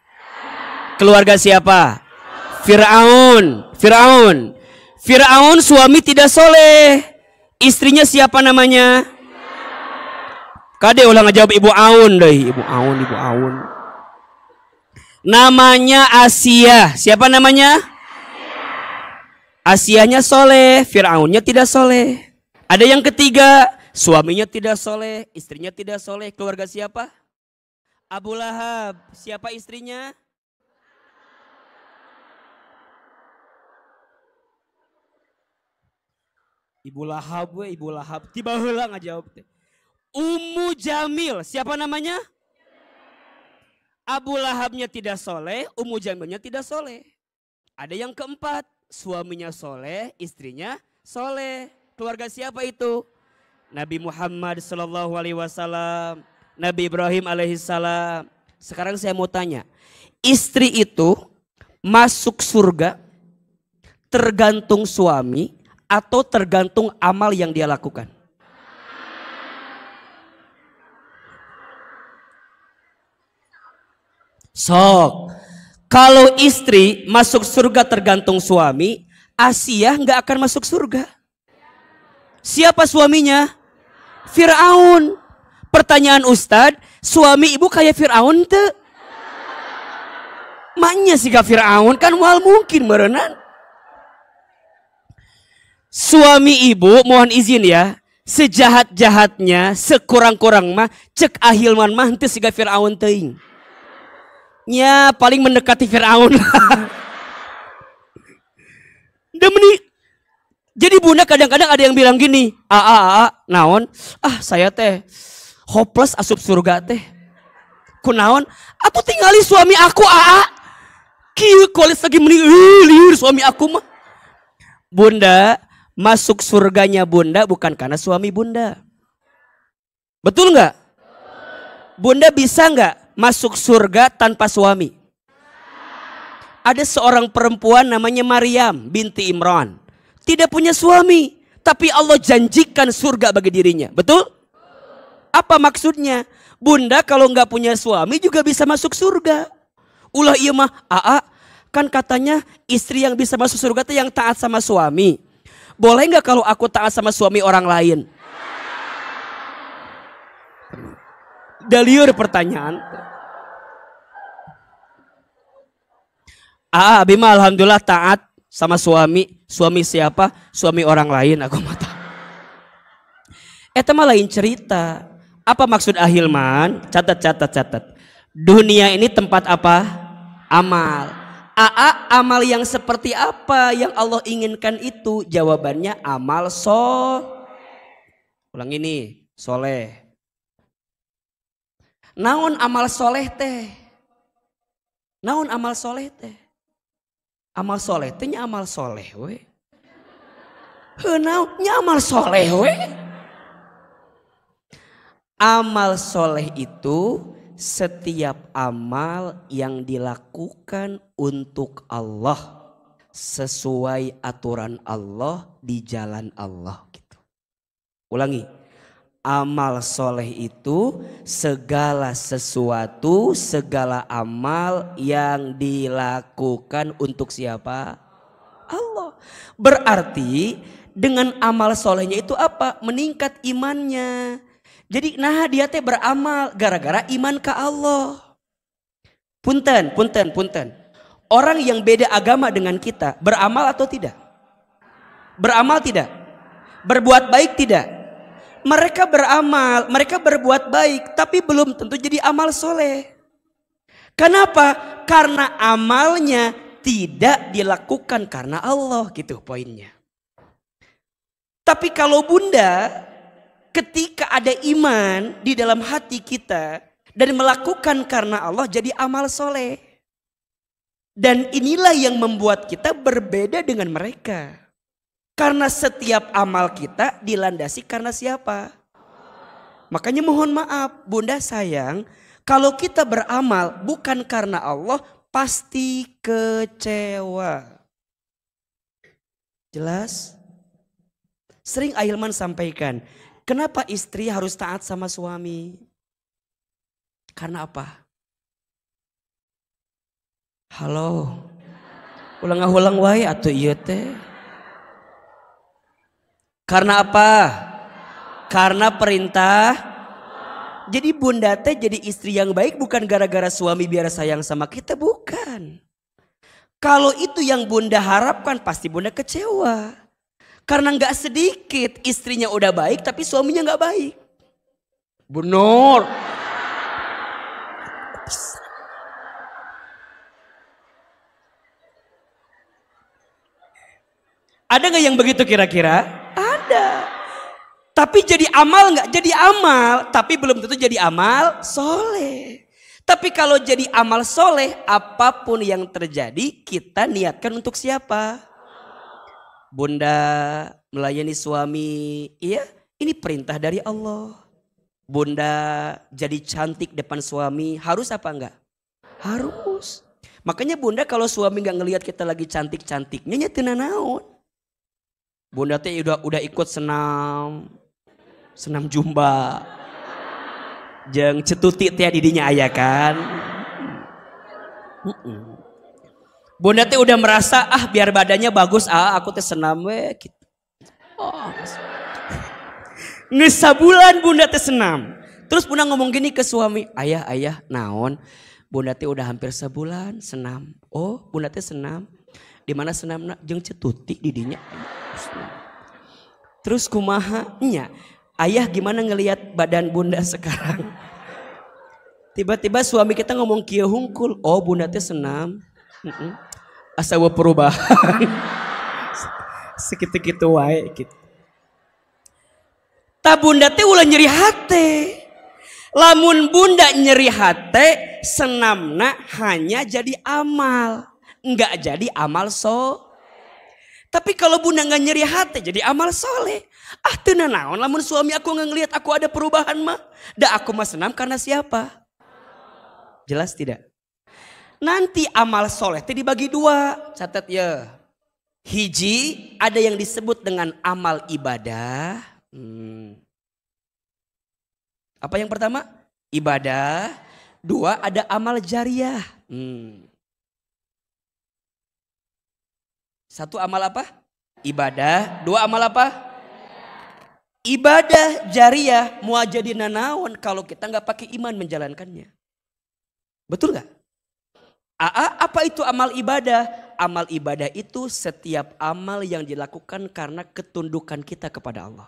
Keluarga siapa? Fir'aun. Fir'aun. Fir'aun suami tidak soleh. Istrinya siapa namanya? Kade ulang ngejawab Ibu Aun deh. Ibu Aun, Ibu Aun. Namanya Asia. Siapa namanya? Asianya soleh, Fir'aunnya tidak soleh. Ada yang ketiga, suaminya tidak soleh, istrinya tidak soleh. Keluarga siapa? Abu Lahab. Siapa istrinya? Ibu Lahab, Ibu Lahab. Tiba heula ngajawab teh. Ummu Jamil. Siapa namanya? Abu Lahabnya tidak soleh, Ummu Jamilnya tidak soleh. Ada yang keempat, suaminya soleh, istrinya soleh. Keluarga siapa itu? Nabi Muhammad Sallallahu Alaihi Wasallam, Nabi Ibrahim Alaihissalam. Sekarang saya mau tanya, istri itu masuk surga tergantung suami atau tergantung amal yang dia lakukan? Sok, kalau istri masuk surga tergantung suami, Asia nggak akan masuk surga. Siapa suaminya? Fir'aun. Pertanyaan Ustadz, suami ibu kayak Fir'aun tuh? Maknya sih kak Fir'aun kan wal mungkin merenan. Suami ibu mohon izin ya, sejahat-jahatnya, sekurang-kurang mah cek ahilman mah henteu siga Fir'aun teuing. Nya paling mendekati Fir'aun. Jadi bunda kadang-kadang ada yang bilang gini, naon? Saya teh hopeless asup surga teh. Kunaon? Aku tinggali suami aku Kieu kolis lagi meni liur suami aku mah. Bunda, masuk surganya bunda bukan karena suami bunda. Betul nggak? Bunda bisa nggak masuk surga tanpa suami? Ada seorang perempuan namanya Maryam binti Imran. Tidak punya suami. Tapi Allah janjikan surga bagi dirinya. Betul? Apa maksudnya? Bunda kalau nggak punya suami juga bisa masuk surga. Ulah iya mah, kan katanya istri yang bisa masuk surga itu yang taat sama suami. Boleh nggak kalau aku taat sama suami orang lain? Daliur pertanyaan. Abi mah alhamdulillah taat sama suami. Suami siapa? Suami orang lain aku mata. Eta mah lain cerita. Apa maksud ahilman? Catat. Dunia ini tempat apa? Amal. Amal yang seperti apa yang Allah inginkan itu? Jawabannya amal Ulang ini, soleh. Naon amal soleh teh? Naon amal soleh teh? Amal soleh teh nya amal soleh we. Heunaon nya amal soleh we. Amal soleh itu setiap amal yang dilakukan untuk Allah sesuai aturan Allah di jalan Allah gitu. Ulangi. Amal soleh itu segala sesuatu, segala amal yang dilakukan untuk siapa? Allah. Berarti dengan amal solehnya itu apa? Meningkat imannya. Jadi nah dia teh beramal gara-gara iman ke Allah. Punten. Orang yang beda agama dengan kita beramal atau tidak? Beramal tidak? Berbuat baik tidak? Mereka beramal, mereka berbuat baik, tapi belum tentu jadi amal soleh. Kenapa? Karena amalnya tidak dilakukan karena Allah, gitu poinnya. Tapi kalau bunda, ketika ada iman di dalam hati kita dan melakukan karena Allah jadi amal soleh. Dan inilah yang membuat kita berbeda dengan mereka. Karena setiap amal kita dilandasi karena siapa? Makanya mohon maaf bunda sayang, kalau kita beramal bukan karena Allah pasti kecewa. Jelas? Sering Ahilman sampaikan, kenapa istri harus taat sama suami? Karena apa? Halo, ulang wae atuh ieu teh. Karena apa? Karena perintah. Jadi bunda teh jadi istri yang baik bukan gara-gara suami biar sayang sama kita, bukan. Kalau itu yang bunda harapkan pasti bunda kecewa. Karena gak sedikit istrinya udah baik tapi suaminya gak baik. Benar. Ada gak yang begitu kira-kira? Ada. Tapi jadi amal gak? Jadi amal. Tapi belum tentu jadi amal soleh. Tapi kalau jadi amal soleh, apapun yang terjadi kita niatkan untuk siapa? Bunda melayani suami, iya ini perintah dari Allah. Bunda jadi cantik depan suami, harus apa enggak? Harus. Makanya bunda kalau suami enggak ngelihat kita lagi cantik-cantiknya nyetina naon. Bunda teh udah ikut senam jumba. Jeung cetuti teh didinya aya kan. Bunda teh udah merasa biar badannya bagus aku teh senam we gitu. Nges sabulan bunda teh senam. Terus bunda ngomong gini ke suami, ayah naon? Bunda teh udah hampir sebulan senam. Oh bunda teh senam. Di mana senamna? Jeung cetuti didinya. Terus kumaha nya? Ayah gimana ngelihat badan bunda sekarang? Tiba-tiba suami kita ngomong kieu hungkul. Oh bunda teh senam. Asa wa perubahan. Sekitu-kitu wae gitu. Ta bunda teh ulah nyeri hate. Lamun bunda nyeri hate, senamna hanya jadi amal, enggak jadi amal Tapi kalau bunda nggak nyeri hati jadi amal soleh. Teu naon lamun suami aku nggak ngelihat aku ada perubahan mah. Da aku mah senam karena siapa? Jelas tidak? Nanti amal soleh itu dibagi dua. Catat ya. Hiji ada yang disebut dengan amal ibadah. Apa yang pertama? Ibadah. Dua ada amal jariah. Satu amal apa? Ibadah. Dua amal apa? Ibadah jariah mau jadi nanaon kalau kita nggak pakai iman menjalankannya. Betul nggak? Apa itu amal ibadah? Amal ibadah itu setiap amal yang dilakukan karena ketundukan kita kepada Allah.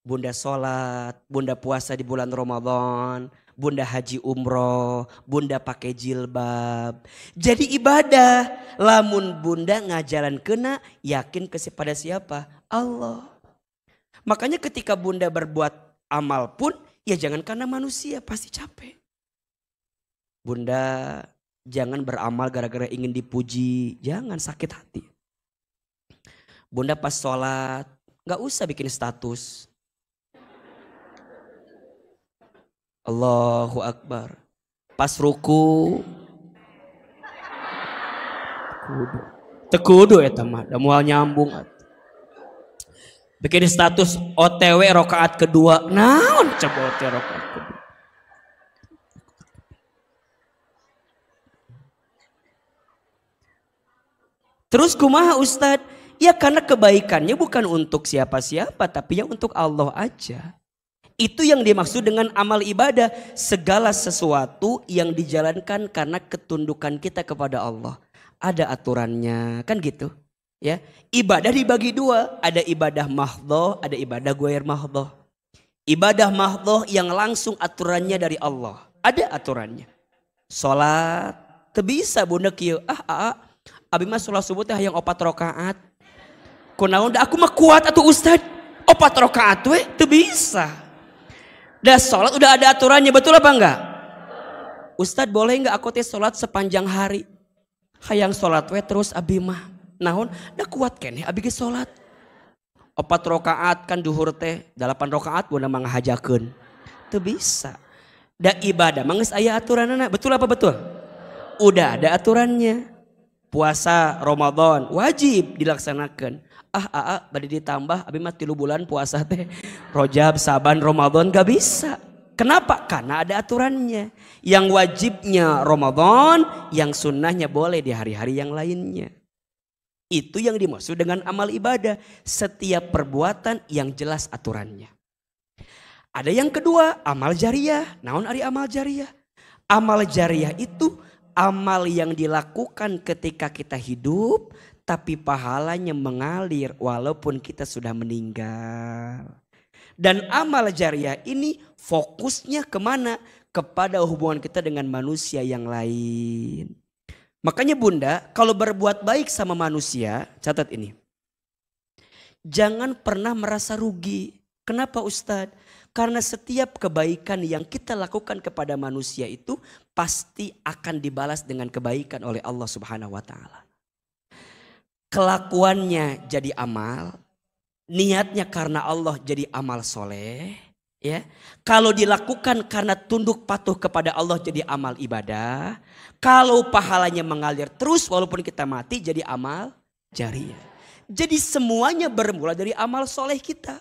Bunda sholat, bunda puasa di bulan Ramadan, bunda haji umroh, bunda pakai jilbab. Jadi ibadah. Lamun bunda ngajaran kena yakin kepada siapa? Allah. Makanya ketika bunda berbuat amal pun ya jangan karena manusia, pasti capek. Bunda jangan beramal gara-gara ingin dipuji, jangan sakit hati. Bunda pas sholat gak usah bikin status. Allahu Akbar. Pas ruku tekudu eta mah da moal nyambung. Bikin status OTW rakaat kedua. Naon coba OTW rakaat kedua? Terus kumaha Ustadz? Ya karena kebaikannya bukan untuk siapa-siapa tapi yang untuk Allah aja. Itu yang dimaksud dengan amal ibadah. Segala sesuatu yang dijalankan karena ketundukan kita kepada Allah. Ada aturannya kan gitu. Ya, ibadah dibagi dua. Ada ibadah mahdhah, ada ibadah ghair mahdhah. Ibadah mahdhah yang langsung aturannya dari Allah. Ada aturannya. Salat teu bisa bunda kieu. Abi mah salat subuh teh hayang 4 rakaat. Kunaon da aku mah kuat atuh Ustad. 4 rakaat we teu bisa. Dah sholat udah ada aturannya, betul apa enggak? Ustadz boleh enggak aku teh sholat sepanjang hari? Hayang sholat we terus abi mah. Naon? Dah kuat keneh abi ge sholat. 4 rakaat kan duhur teh 8 rakaat bunda mah ngahajakeun. Teu bisa. Da ibadah manggeus aya aturanna. Betul apa betul? Udah ada aturannya. Puasa Ramadan wajib dilaksanakan. Bade ditambah abi mah 3 bulan puasa teh. Rajab, Saban, Ramadan gak bisa. Kenapa? Karena ada aturannya. Yang wajibnya Ramadan, yang sunnahnya boleh di hari-hari yang lainnya. Itu yang dimaksud dengan amal ibadah. Setiap perbuatan yang jelas aturannya. Ada yang kedua, amal jariyah. Naon ari amal jariyah? Amal jariyah itu amal yang dilakukan ketika kita hidup, tapi pahalanya mengalir walaupun kita sudah meninggal. Dan amal jariyah ini fokusnya kemana? Kepada hubungan kita dengan manusia yang lain. Makanya bunda, kalau berbuat baik sama manusia, catat ini. Jangan pernah merasa rugi. Kenapa Ustadz? Karena setiap kebaikan yang kita lakukan kepada manusia itu pasti akan dibalas dengan kebaikan oleh Allah Subhanahu wa taala. Kelakuannya jadi amal, niatnya karena Allah jadi amal soleh, ya. Kalau dilakukan karena tunduk patuh kepada Allah jadi amal ibadah. Kalau pahalanya mengalir terus walaupun kita mati jadi amal jariyah. Jadi semuanya bermula dari amal soleh kita.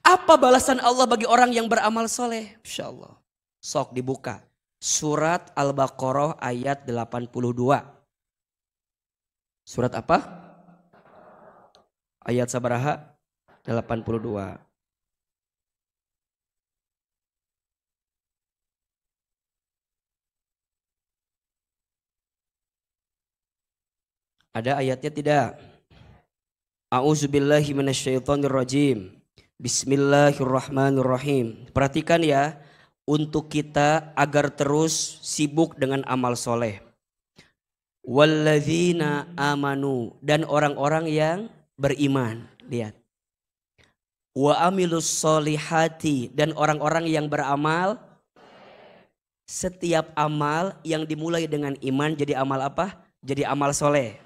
Apa balasan Allah bagi orang yang beramal soleh? Insya Allah. Sok dibuka. Surat Al-Baqarah ayat 82. Surat apa? Ayat sabaraha? 82. Ada ayatnya tidak? A'udzubillahi minasyaitonirrajim. Bismillahirrahmanirrahim. Perhatikan ya, untuk kita agar terus sibuk dengan amal soleh. Walladzina amanu, dan orang-orang yang beriman. Lihat. Wa amilus solihati, dan orang-orang yang beramal. Setiap amal yang dimulai dengan iman jadi amal apa? Jadi amal soleh.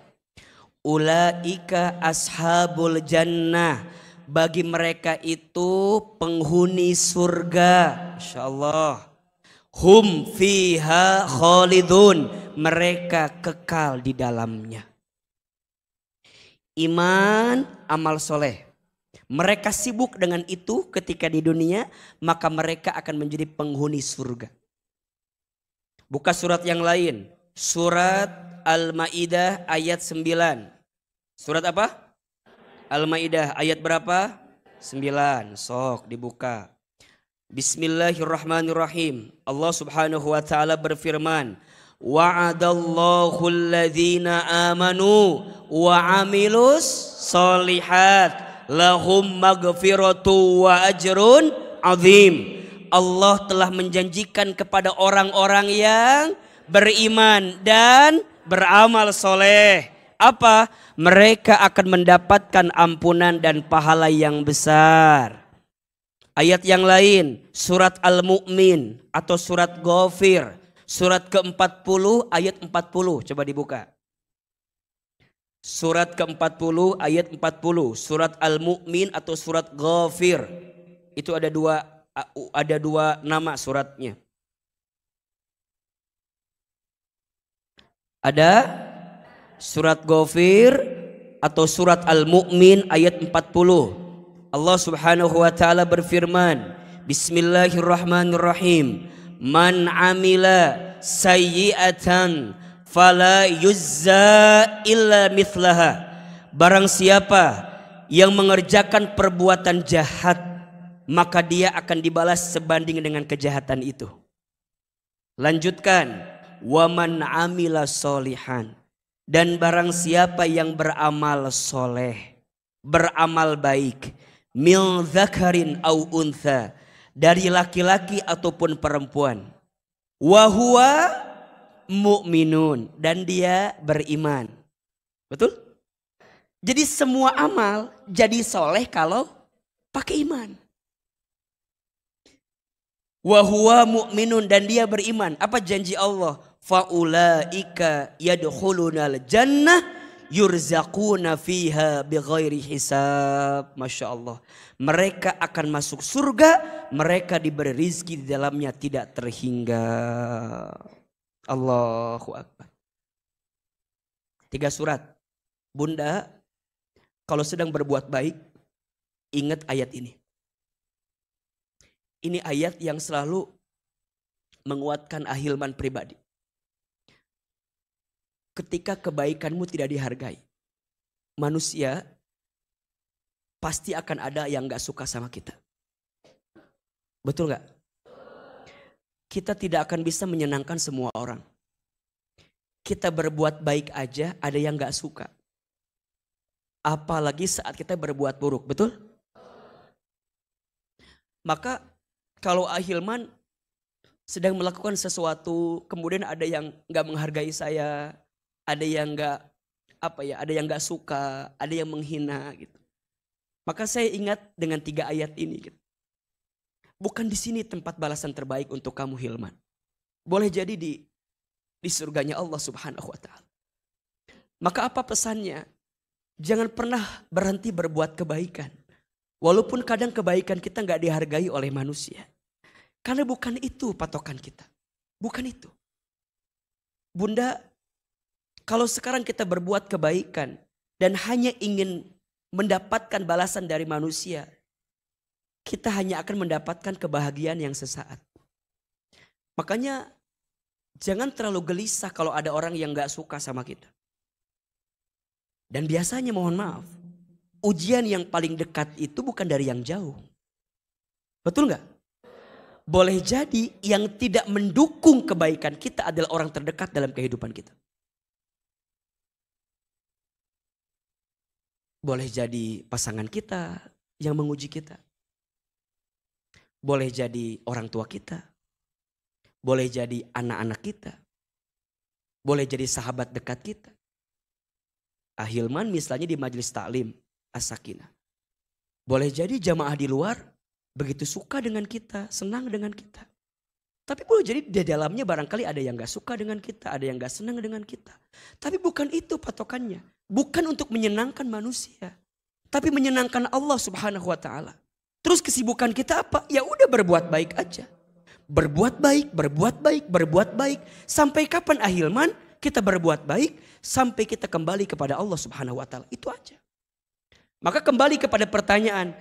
Ulaika ashabul jannah. Bagi mereka itu penghuni surga. Insyaallah. Hum fiha khalidun. Mereka kekal di dalamnya. Iman, amal soleh. Mereka sibuk dengan itu ketika di dunia. Maka mereka akan menjadi penghuni surga. Buka surat yang lain. Surat Al-Ma'idah ayat 9. Surat apa? Al-Ma'idah ayat berapa? 9. Sok dibuka. Bismillahirrahmanirrahim. Allah Subhanahu wa taala berfirman, wa'adallahu alladhina amanu wa 'amilus solihat lahum maghfiratu wa ajrun 'azim. Allah telah menjanjikan kepada orang-orang yang beriman dan beramal soleh. Apa? Mereka akan mendapatkan ampunan dan pahala yang besar. Ayat yang lain, surat Al-Mu'min atau surat Ghafir, surat ke-40 ayat 40. Coba dibuka. Surat ke-40 ayat 40, surat Al-Mu'min atau surat Ghafir. Itu ada dua nama suratnya. Ada surat Ghafir atau surat Al-Mu'min ayat 40. Allah Subhanahu wa taala berfirman, Bismillahirrahmanirrahim. Man amila sayyi'atan fala yuzza illa mithlaha. Barang siapa yang mengerjakan perbuatan jahat, maka dia akan dibalas sebanding dengan kejahatan itu. Lanjutkan, wa man amila solihan. Dan barang siapa yang beramal soleh, beramal baik, min dzakarin au untha, dari laki-laki ataupun perempuan, wa huwa mu'minun, dan dia beriman. Betul? Jadi semua amal jadi soleh kalau pakai iman. Wa huwa mu'minun, dan dia beriman. Apa janji Allah? Faulaika yadkhulunal jannah yurzaquna fiha bighairi hisab. Masya Allah. Mereka akan masuk surga, mereka diberi rizki di dalamnya tidak terhingga. Allahu Akbar. 3 surat. Bunda, kalau sedang berbuat baik, ingat ayat ini. Ini ayat yang selalu menguatkan ahilman pribadi. Ketika kebaikanmu tidak dihargai, manusia pasti akan ada yang gak suka sama kita. Betul gak? Kita tidak akan bisa menyenangkan semua orang. Kita berbuat baik aja ada yang gak suka. Apalagi saat kita berbuat buruk, betul? Maka kalau ahilman sedang melakukan sesuatu, kemudian ada yang gak menghargai saya, ada yang gak ada yang gak suka, ada yang menghina gitu. Maka saya ingat dengan 3 ayat ini gitu. Bukan di sini tempat balasan terbaik untuk kamu Hilman. Boleh jadi di surganya Allah Subhanahu wa taala. Maka apa pesannya? Jangan pernah berhenti berbuat kebaikan. Walaupun kadang kebaikan kita gak dihargai oleh manusia. Karena bukan itu patokan kita. Bukan itu. Bunda, kalau sekarang kita berbuat kebaikan dan hanya ingin mendapatkan balasan dari manusia, kita hanya akan mendapatkan kebahagiaan yang sesaat. Makanya jangan terlalu gelisah kalau ada orang yang gak suka sama kita. Dan biasanya mohon maaf, ujian yang paling dekat itu bukan dari yang jauh. Betul gak? Boleh jadi yang tidak mendukung kebaikan kita adalah orang terdekat dalam kehidupan kita. Boleh jadi pasangan kita yang menguji kita. Boleh jadi orang tua kita. Boleh jadi anak-anak kita. Boleh jadi sahabat dekat kita. Ahilman misalnya di majelis taklim As-Sakinah. Boleh jadi jamaah di luar begitu suka dengan kita, senang dengan kita. Tapi boleh jadi di dalamnya barangkali ada yang gak suka dengan kita, ada yang gak senang dengan kita. Tapi bukan itu patokannya. Bukan untuk menyenangkan manusia. Tapi menyenangkan Allah Subhanahu wa ta'ala. Terus kesibukan kita apa? Ya udah berbuat baik aja. Berbuat baik, berbuat baik, berbuat baik. Sampai kapan ahilman kita berbuat baik? Sampai kita kembali kepada Allah Subhanahu wa ta'ala. Itu aja. Maka kembali kepada pertanyaan.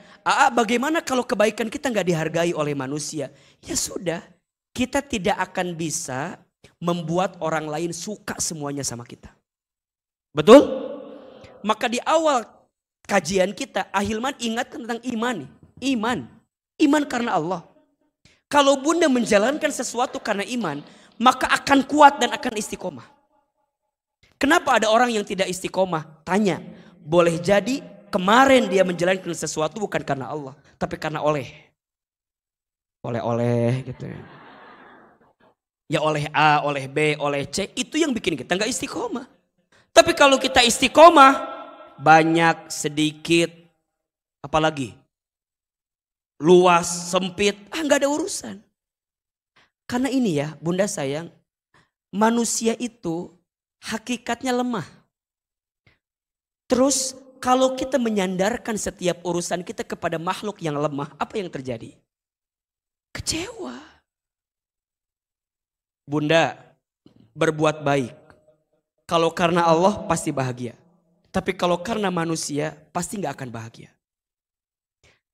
Bagaimana kalau kebaikan kita gak dihargai oleh manusia? Ya sudah. Kita tidak akan bisa membuat orang lain suka semuanya sama kita. Betul? Maka di awal kajian kita, ahilman ingat tentang iman. Iman karena Allah. Kalau bunda menjalankan sesuatu karena iman, maka akan kuat dan akan istiqomah. Kenapa ada orang yang tidak istiqomah? Tanya. Boleh jadi kemarin dia menjalankan sesuatu bukan karena Allah, tapi karena oleh gitu ya. Ya oleh A, oleh B, oleh C, itu yang bikin kita nggak istiqomah. Tapi kalau kita istiqomah, banyak, sedikit, apalagi luas, sempit, nggak ada urusan. Karena ini ya, bunda sayang, manusia itu hakikatnya lemah. Terus kalau kita menyandarkan setiap urusan kita kepada makhluk yang lemah, apa yang terjadi? Kecewa. Bunda, berbuat baik. Kalau karena Allah pasti bahagia. Tapi kalau karena manusia pasti gak akan bahagia.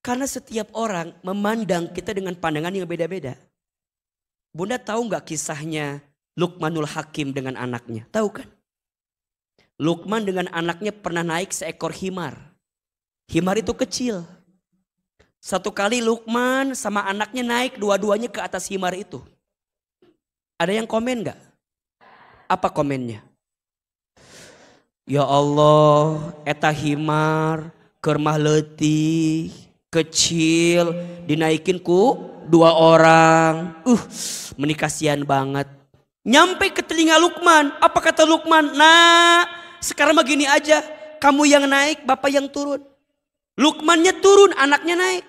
Karena setiap orang memandang kita dengan pandangan yang beda-beda. Bunda tahu gak kisahnya Luqmanul Hakim dengan anaknya? Tahu kan? Luqman dengan anaknya pernah naik seekor himar. Himar itu kecil. Satu kali Luqman sama anaknya naik dua-duanya ke atas himar itu. Ada yang komen gak? Apa komennya? Ya Allah, eta himar keur letih, kecil, dinaikin ku 2 orang. Menikasian banget. Nyampe ke telinga Luqman. Apa kata Luqman? Nah, sekarang mah gini aja. Kamu yang naik, bapak yang turun. Luqmannya turun, anaknya naik.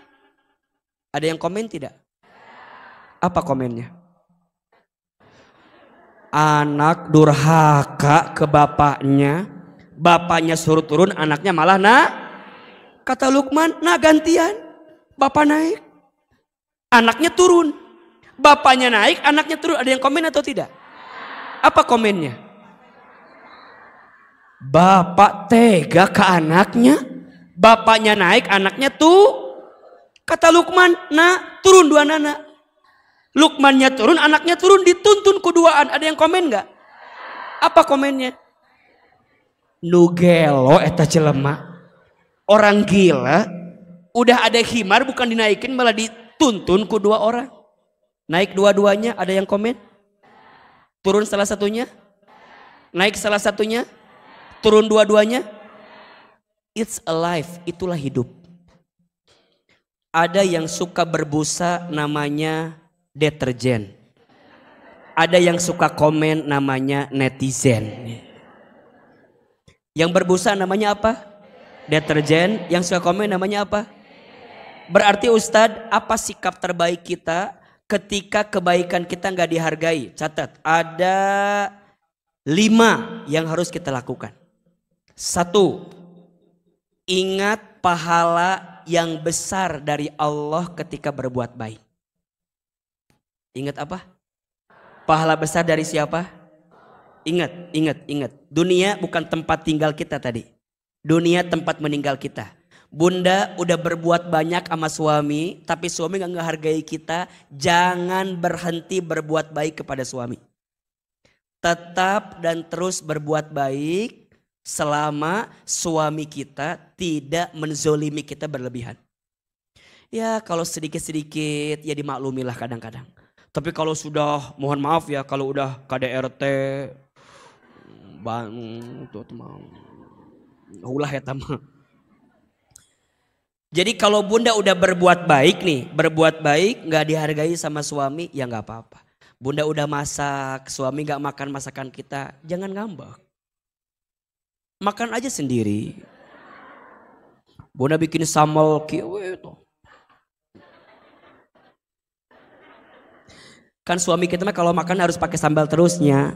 Ada yang komen tidak? Apa komennya? Anak durhaka ke bapaknya, Bapaknya suruh turun, anaknya malah kata Luqman, gantian. Bapak naik, anaknya turun. Bapaknya naik, anaknya turun. Ada yang komen atau tidak? Apa komennya? Bapak tega ke anaknya. Bapaknya naik, anaknya tuh. Kata Luqman, turun dua anak. Luqmannya turun, anaknya turun, dituntun keduaan. Ada yang komen nggak? Apa komennya? Nugelo eta jelema. Orang gila, udah ada khimar bukan dinaikin malah dituntun kedua orang. Naik dua-duanya, ada yang komen? Turun salah satunya? Naik salah satunya? Turun dua-duanya? It's alive, itulah hidup. Ada yang suka berbusa namanya deterjen. Ada yang suka komen namanya netizen. Yang berbusa namanya apa? Deterjen. Yang suka komen namanya apa? Berarti Ustadz, apa sikap terbaik kita ketika kebaikan kita nggak dihargai? Catat, ada 5 yang harus kita lakukan. 1, ingat pahala yang besar dari Allah ketika berbuat baik. Ingat apa? Pahala besar dari siapa? Ingat. Dunia bukan tempat tinggal kita tadi. Dunia tempat meninggal kita. Bunda udah berbuat banyak sama suami, tapi suami gak ngehargai kita. Jangan berhenti berbuat baik kepada suami. Tetap dan terus berbuat baik selama suami kita tidak menzolimi kita berlebihan. Ya kalau sedikit-sedikit ya dimaklumilah kadang-kadang. Tapi kalau sudah, mohon maaf ya, kalau udah KDRT, ulah ya tamang. Jadi kalau bunda udah berbuat baik nih, berbuat baik gak dihargai sama suami, ya gak apa-apa. Bunda udah masak, suami gak makan masakan kita, jangan ngambek. Makan aja sendiri. Bunda bikin sambal kieu tuh. Kan suami kita mah kalau makan harus pakai sambal terusnya.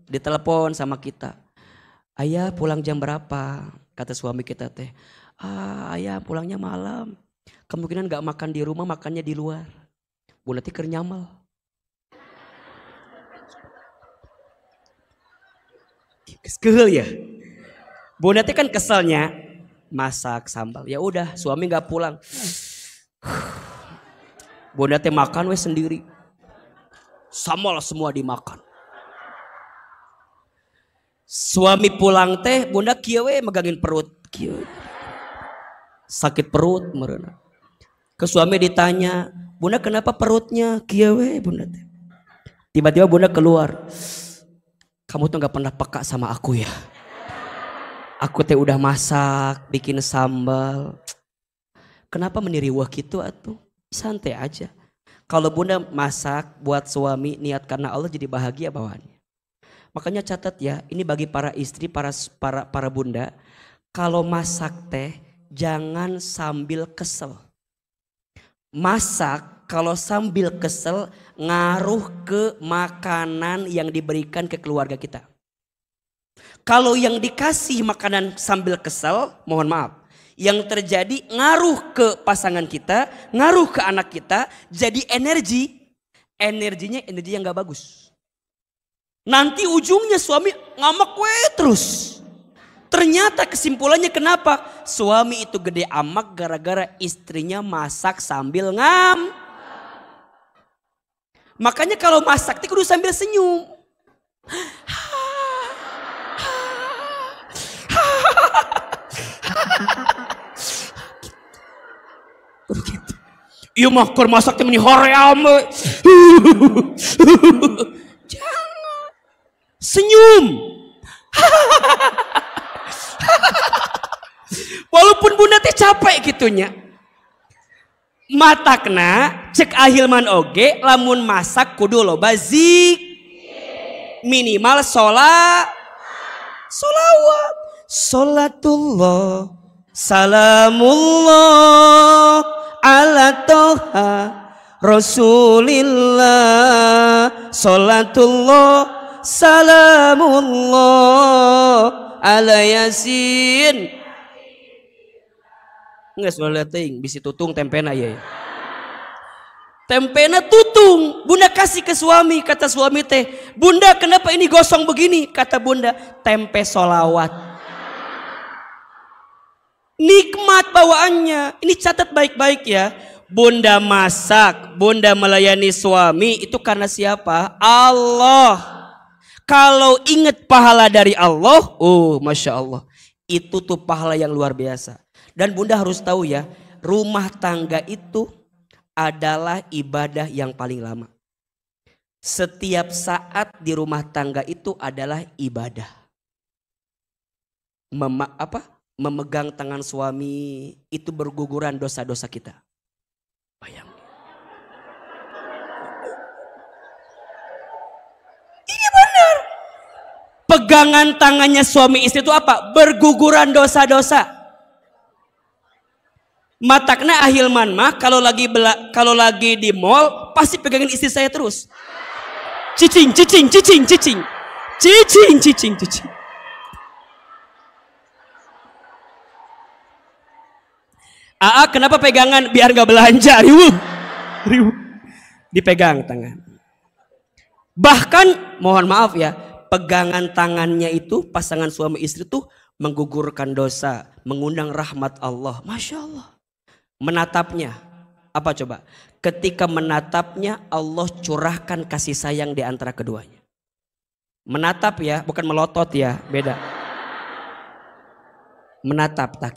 Ditelepon sama kita. Ayah pulang jam berapa? Kata suami kita teh. Ayah pulangnya malam. Kemungkinan gak makan di rumah, makannya di luar. Bunda teh keur nyamal. Kesel ya. Bunda teh kan keselnya masak sambal. Ya udah, suami gak pulang. Bunda teh makan we sendiri. Sambal semua dimakan. Suami pulang teh, bunda kieu we megangin perut. Kieu. Sakit perut mereuna. Ke suami ditanya, bunda kenapa perutnya kieu we bunda teh. Tiba-tiba bunda keluar. Kamu tuh gak pernah peka sama aku ya. Aku teh udah masak, bikin sambal. Kenapa meniriwah gitu atuh? Santai aja. Kalau bunda masak buat suami niat karena Allah jadi bahagia bawaannya. Makanya catat ya, ini bagi para istri, para bunda. Kalau masak teh jangan sambil kesel. Masak kalau sambil kesel ngaruh ke makanan yang diberikan ke keluarga kita. Kalau yang dikasih makanan sambil kesel, mohon maaf. Yang terjadi ngaruh ke pasangan kita, ngaruh ke anak kita, jadi energinya energi yang gak bagus. Nanti ujungnya suami ngamak terus. Ternyata kesimpulannya kenapa? Suami itu gede amak gara-gara istrinya masak sambil Makanya kalau masak itu kudu sambil senyum. Gitu. Iya mah keur masak teh meni hoream. Jangan. Senyum. Walaupun bunda teh capek gitunya. Matakna cek ahilman oge lamun masak kudu loba minimal solawat. Salatullah salamullah ala toha rasulillah. Salatullah salamullah ala yasin. Nggak sudah ting, bisi tutung tempena ya. Tempena tutung, bunda kasih ke suami, kata suami teh, bunda kenapa ini gosong begini? Kata bunda, tempe solawat. Nikmat bawaannya, ini catat baik-baik ya. Bunda masak, bunda melayani suami, itu karena siapa? Allah. Kalau ingat pahala dari Allah, oh Masya Allah, itu tuh pahala yang luar biasa. Dan bunda harus tahu ya, rumah tangga itu adalah ibadah yang paling lama. Setiap saat di rumah tangga itu adalah ibadah. Memegang tangan suami itu berguguran dosa-dosa kita. Bayang. Ini benar. Pegangan tangannya suami istri itu apa? Berguguran dosa-dosa. Matakna ahilman mah kalau lagi di mall pasti pegangin istri saya terus. Cicing. Kenapa pegangan? Biar nggak belanja. Riuh. Dipegang tangan. Bahkan mohon maaf ya, pegangan tangannya itu pasangan suami istri tuh menggugurkan dosa, mengundang rahmat Allah. Masya Allah. Menatapnya, apa coba? Ketika menatapnya Allah curahkan kasih sayang di antara keduanya. Menatap ya, bukan melotot ya, beda. Menatap tak.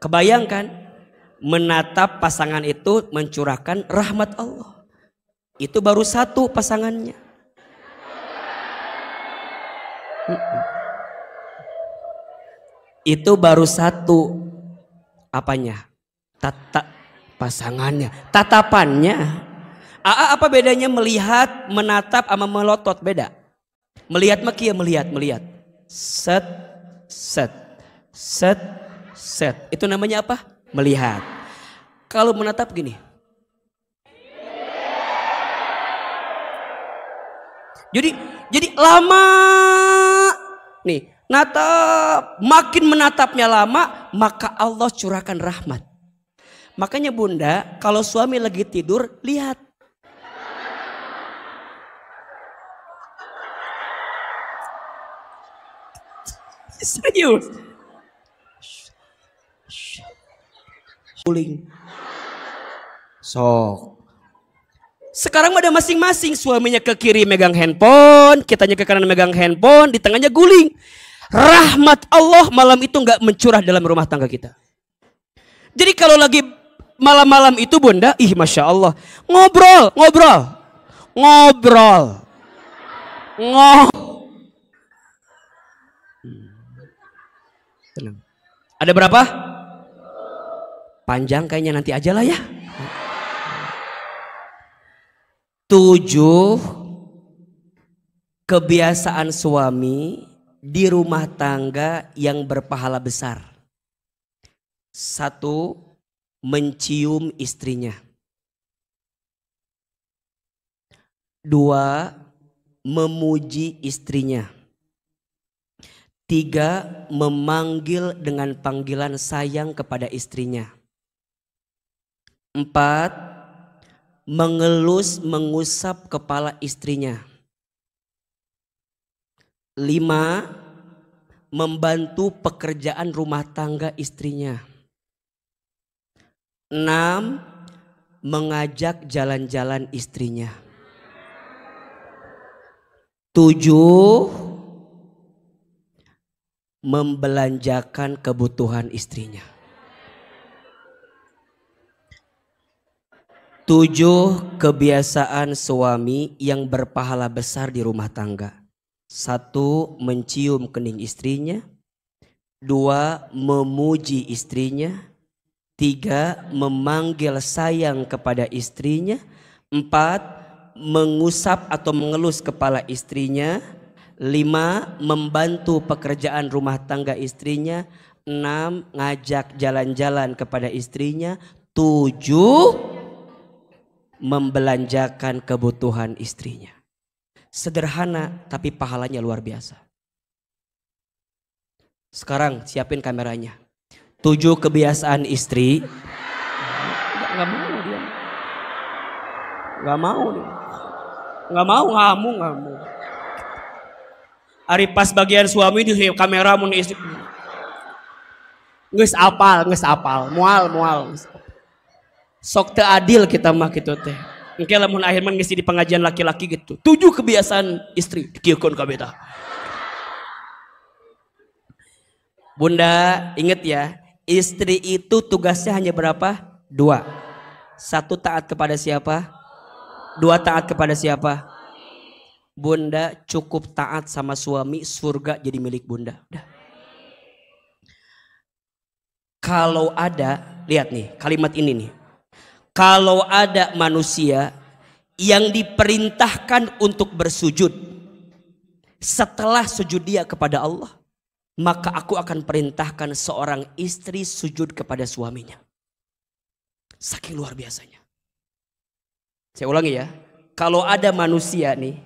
Kebayangkan menatap pasangan itu mencurahkan rahmat Allah. Itu baru satu pasangannya. Itu baru satu. Apanya? Pasangannya, tatapannya. Apa bedanya melihat, menatap sama melotot? Beda. Melihat makia melihat. Set. Itu namanya apa? Melihat. Kalau menatap gini. Jadi lama nih. Natap, makin menatapnya lama, maka Allah curahkan rahmat. Makanya bunda, kalau suami lagi tidur, lihat. Serius. Guling. Sok. Sekarang ada masing-masing, suaminya ke kiri megang handphone, kitanya ke kanan megang handphone, di tengahnya guling. Rahmat Allah malam itu nggak mencurah dalam rumah tangga kita. Jadi kalau lagi malam-malam itu bunda, Masya Allah, ngobrol. Tenang. Ada berapa? Panjang kayaknya, nanti aja lah ya. 7 kebiasaan suami di rumah tangga yang berpahala besar. 1, mencium istrinya. 2, memuji istrinya. 3, memanggil dengan panggilan sayang kepada istrinya. 4, mengelus mengusap kepala istrinya. 5, membantu pekerjaan rumah tangga istrinya. 6, mengajak jalan-jalan istrinya. 7, membelanjakan kebutuhan istrinya. 7 kebiasaan suami yang berpahala besar di rumah tangga. 1, mencium kening istrinya. 2, memuji istrinya. 3, memanggil sayang kepada istrinya. 4, mengusap atau mengelus kepala istrinya. 5, membantu pekerjaan rumah tangga istrinya. 6, ngajak jalan-jalan kepada istrinya. 7, membelanjakan kebutuhan istrinya. Sederhana tapi pahalanya luar biasa. Sekarang siapin kameranya. 7 kebiasaan istri. Gak mau dia. Gak mau dia. Gak mau ngamuk. Ari pas bagian suami di kamera mun istri. Geus apal. Mual. Sok teu adil kita mah kitu teh. Engke lamun akhirnya geus di pengajian laki-laki gitu. 7 kebiasaan istri dikieukeun ka beta. Bunda, ingat ya, istri itu tugasnya hanya berapa? 2. 1 taat kepada siapa? 2 taat kepada siapa? Bunda cukup taat sama suami, surga jadi milik bunda. Udah. Kalau ada, lihat nih kalimat ini nih. Kalau ada manusia yang diperintahkan untuk bersujud setelah sujud dia kepada Allah, maka aku akan perintahkan seorang istri sujud kepada suaminya. Saking luar biasanya. Saya ulangi ya. Kalau ada manusia nih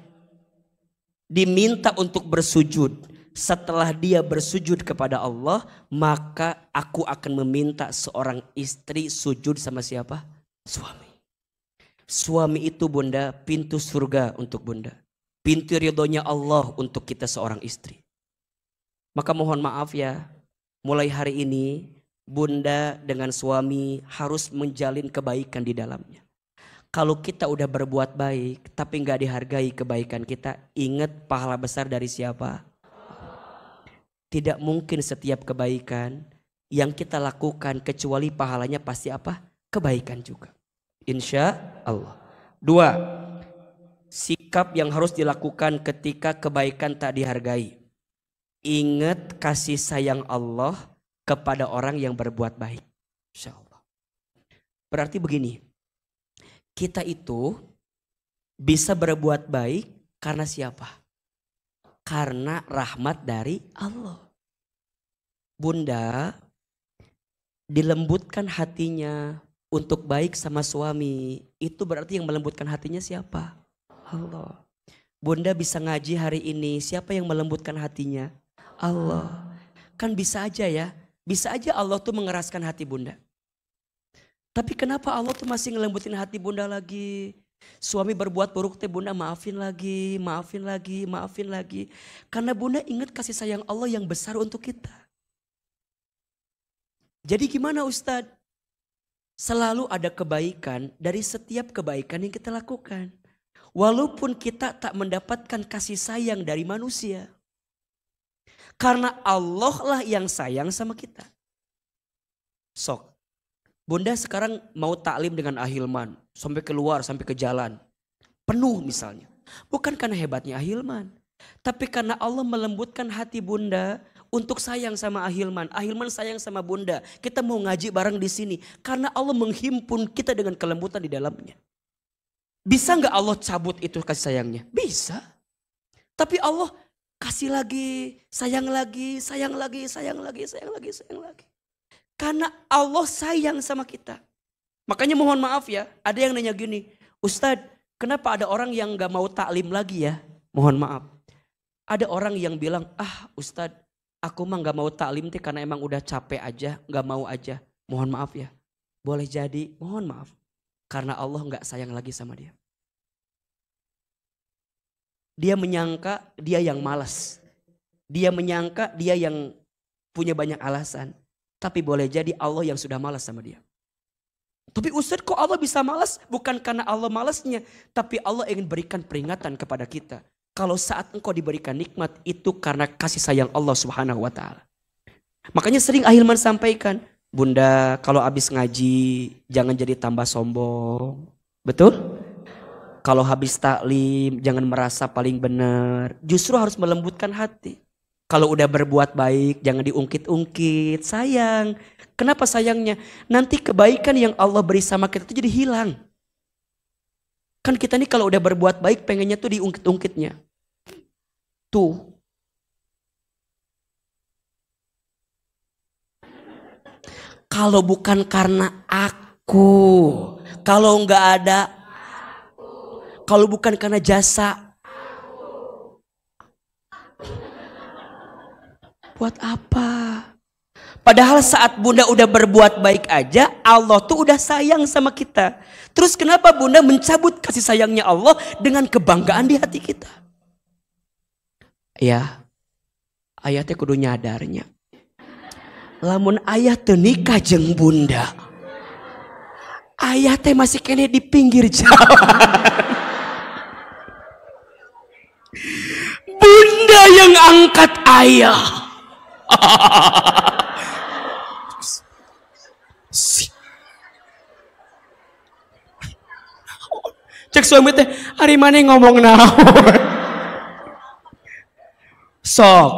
diminta untuk bersujud, setelah dia bersujud kepada Allah, maka aku akan meminta seorang istri sujud sama siapa? Suami. Suami itu bunda pintu surga untuk bunda. Pintu ridhonya Allah untuk kita seorang istri. Maka mohon maaf ya, mulai hari ini bunda dengan suami harus menjalin kebaikan di dalamnya. Kalau kita udah berbuat baik tapi gak dihargai kebaikan kita, ingat pahala besar dari siapa? Tidak mungkin setiap kebaikan yang kita lakukan kecuali pahalanya pasti apa? Kebaikan juga. Insya Allah. 2. Sikap yang harus dilakukan ketika kebaikan tak dihargai. Ingat kasih sayang Allah kepada orang yang berbuat baik. Insya Allah. Berarti begini. Kita itu bisa berbuat baik karena siapa? Karena rahmat dari Allah. Bunda dilembutkan hatinya untuk baik sama suami. Itu berarti yang melembutkan hatinya siapa? Allah. Bunda bisa ngaji hari ini. Siapa yang melembutkan hatinya? Allah. Kan bisa aja ya. Bisa aja Allah tuh mengeraskan hati bunda. Tapi kenapa Allah tuh masih ngelembutin hati bunda lagi? Suami berbuat buruk teh bunda maafin lagi. Karena bunda ingat kasih sayang Allah yang besar untuk kita. Jadi gimana Ustadz? Selalu ada kebaikan dari setiap kebaikan yang kita lakukan. Walaupun kita tak mendapatkan kasih sayang dari manusia. Karena Allah lah yang sayang sama kita. Sok. Bunda sekarang mau taklim dengan Ahilman. Sampai keluar, sampai ke jalan. Penuh misalnya. Bukan karena hebatnya Ahilman. Tapi karena Allah melembutkan hati bunda untuk sayang sama Ahilman. Ahilman sayang sama bunda. Kita mau ngaji bareng di sini. Karena Allah menghimpun kita dengan kelembutan di dalamnya. Bisa gak Allah cabut itu kasih sayangnya? Bisa. Tapi Allah kasih lagi, sayang lagi. Karena Allah sayang sama kita. Makanya mohon maaf ya, ada yang nanya gini, Ustadz, kenapa ada orang yang gak mau taklim lagi ya? Mohon maaf. Ada orang yang bilang, Ustadz, aku mah gak mau taklim teh karena emang udah capek aja, gak mau aja. Mohon maaf ya, boleh jadi, mohon maaf. Karena Allah gak sayang lagi sama dia. Dia menyangka dia yang malas. Dia menyangka dia yang punya banyak alasan. Tapi boleh jadi Allah yang sudah malas sama dia. Tapi Ustadz kok Allah bisa malas? Bukan karena Allah malasnya. Tapi Allah ingin berikan peringatan kepada kita. Kalau saat engkau diberikan nikmat itu karena kasih sayang Allah Subhanahu wa ta'ala. Makanya sering Ahilman sampaikan. Bunda kalau habis ngaji jangan jadi tambah sombong. Betul? Kalau habis taklim jangan merasa paling benar. Justru harus melembutkan hati. Kalau udah berbuat baik jangan diungkit-ungkit. Sayang. Kenapa sayangnya? Nanti kebaikan yang Allah beri sama kita itu jadi hilang. Kan kita nih kalau udah berbuat baik pengennya tuh diungkit-ungkitnya. Tuh. Kalau bukan karena aku. Kalau nggak ada kalau bukan karena jasa, buat apa? Padahal saat bunda udah berbuat baik aja, Allah tuh udah sayang sama kita. Terus kenapa bunda mencabut kasih sayangnya Allah dengan kebanggaan di hati kita? Ya, ayah teh kudu nyadarnya. Lamun ayah teu nikah jeung bunda, ayah teh masih kene di pinggir jalan. Bunda yang angkat ayah. Cek suami teh, hari mana ngomong naon? Sok,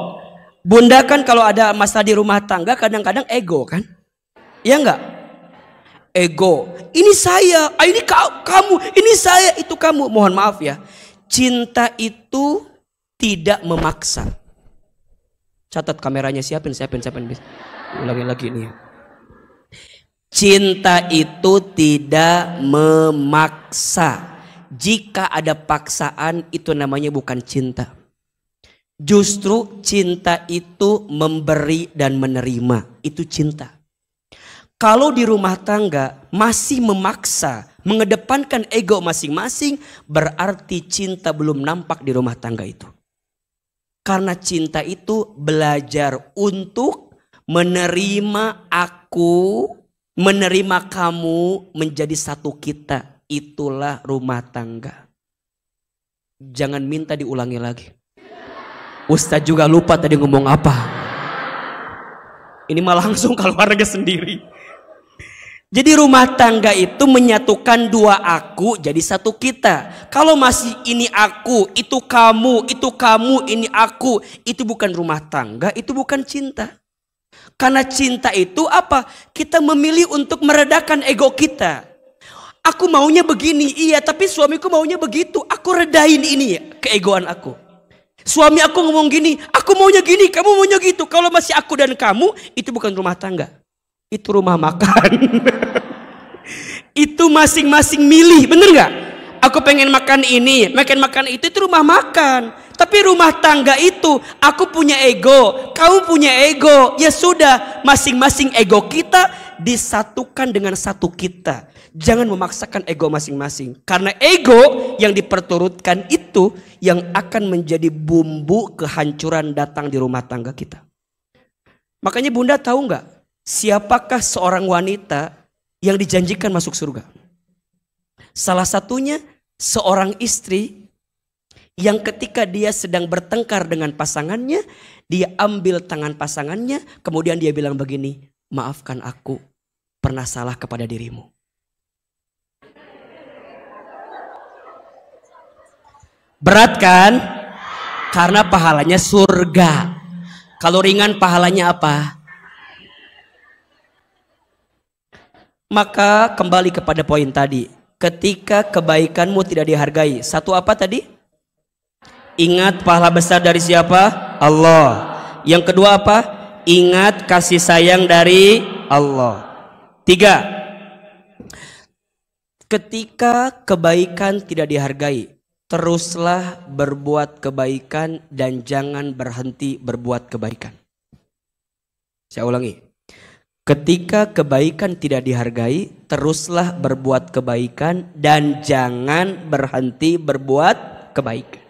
bunda kan kalau ada masalah di rumah tangga kadang-kadang ego kan? Iya enggak? Ego, ini saya, ini kamu, ini saya, itu kamu. Mohon maaf ya, cinta itu tidak memaksa. Catat kameranya, siapin. Ulangi lagi nih. Cinta itu tidak memaksa. Jika ada paksaan itu namanya bukan cinta. Justru cinta itu memberi dan menerima. Itu cinta. Kalau di rumah tangga masih memaksa, mengedepankan ego masing-masing, berarti cinta belum nampak di rumah tangga itu. Karena cinta itu belajar untuk menerima aku, menerima kamu menjadi satu kita. Itulah rumah tangga. Jangan minta diulangi lagi. Ustadz juga lupa tadi ngomong apa. Ini malah langsung keluarga sendiri. Jadi rumah tangga itu menyatukan dua aku jadi satu kita. Kalau masih ini aku, itu kamu, ini aku. Itu bukan rumah tangga, itu bukan cinta. Karena cinta itu apa? Kita memilih untuk meredakan ego kita. Aku maunya begini, iya, tapi suamiku maunya begitu. Aku redain ini ya, keegoan aku. Suami aku ngomong gini, aku maunya gini, kamu maunya gitu. Kalau masih aku dan kamu, itu bukan rumah tangga. Itu rumah makan. Itu masing-masing milih, bener gak? Aku pengen makan ini, makan itu rumah makan. Tapi rumah tangga itu, aku punya ego, kamu punya ego. Ya sudah, masing-masing ego kita disatukan dengan satu kita. Jangan memaksakan ego masing-masing. Karena ego yang diperturutkan itu yang akan menjadi bumbu kehancuran datang di rumah tangga kita. Makanya bunda tahu nggak? Siapakah seorang wanita yang dijanjikan masuk surga? Salah satunya seorang istri yang ketika dia sedang bertengkar dengan pasangannya, dia ambil tangan pasangannya, kemudian dia bilang begini, maafkan aku pernah salah kepada dirimu. Berat kan? Karena pahalanya surga. Kalau ringan pahalanya apa? Maka kembali kepada poin tadi. Ketika kebaikanmu tidak dihargai, satu apa tadi? Ingat pahala besar dari siapa? Allah. Yang kedua apa? Ingat kasih sayang dari Allah. 3. Ketika kebaikan tidak dihargai, teruslah berbuat kebaikan dan jangan berhenti berbuat kebaikan. Saya ulangi. Ketika kebaikan tidak dihargai, teruslah berbuat kebaikan dan jangan berhenti berbuat kebaikan.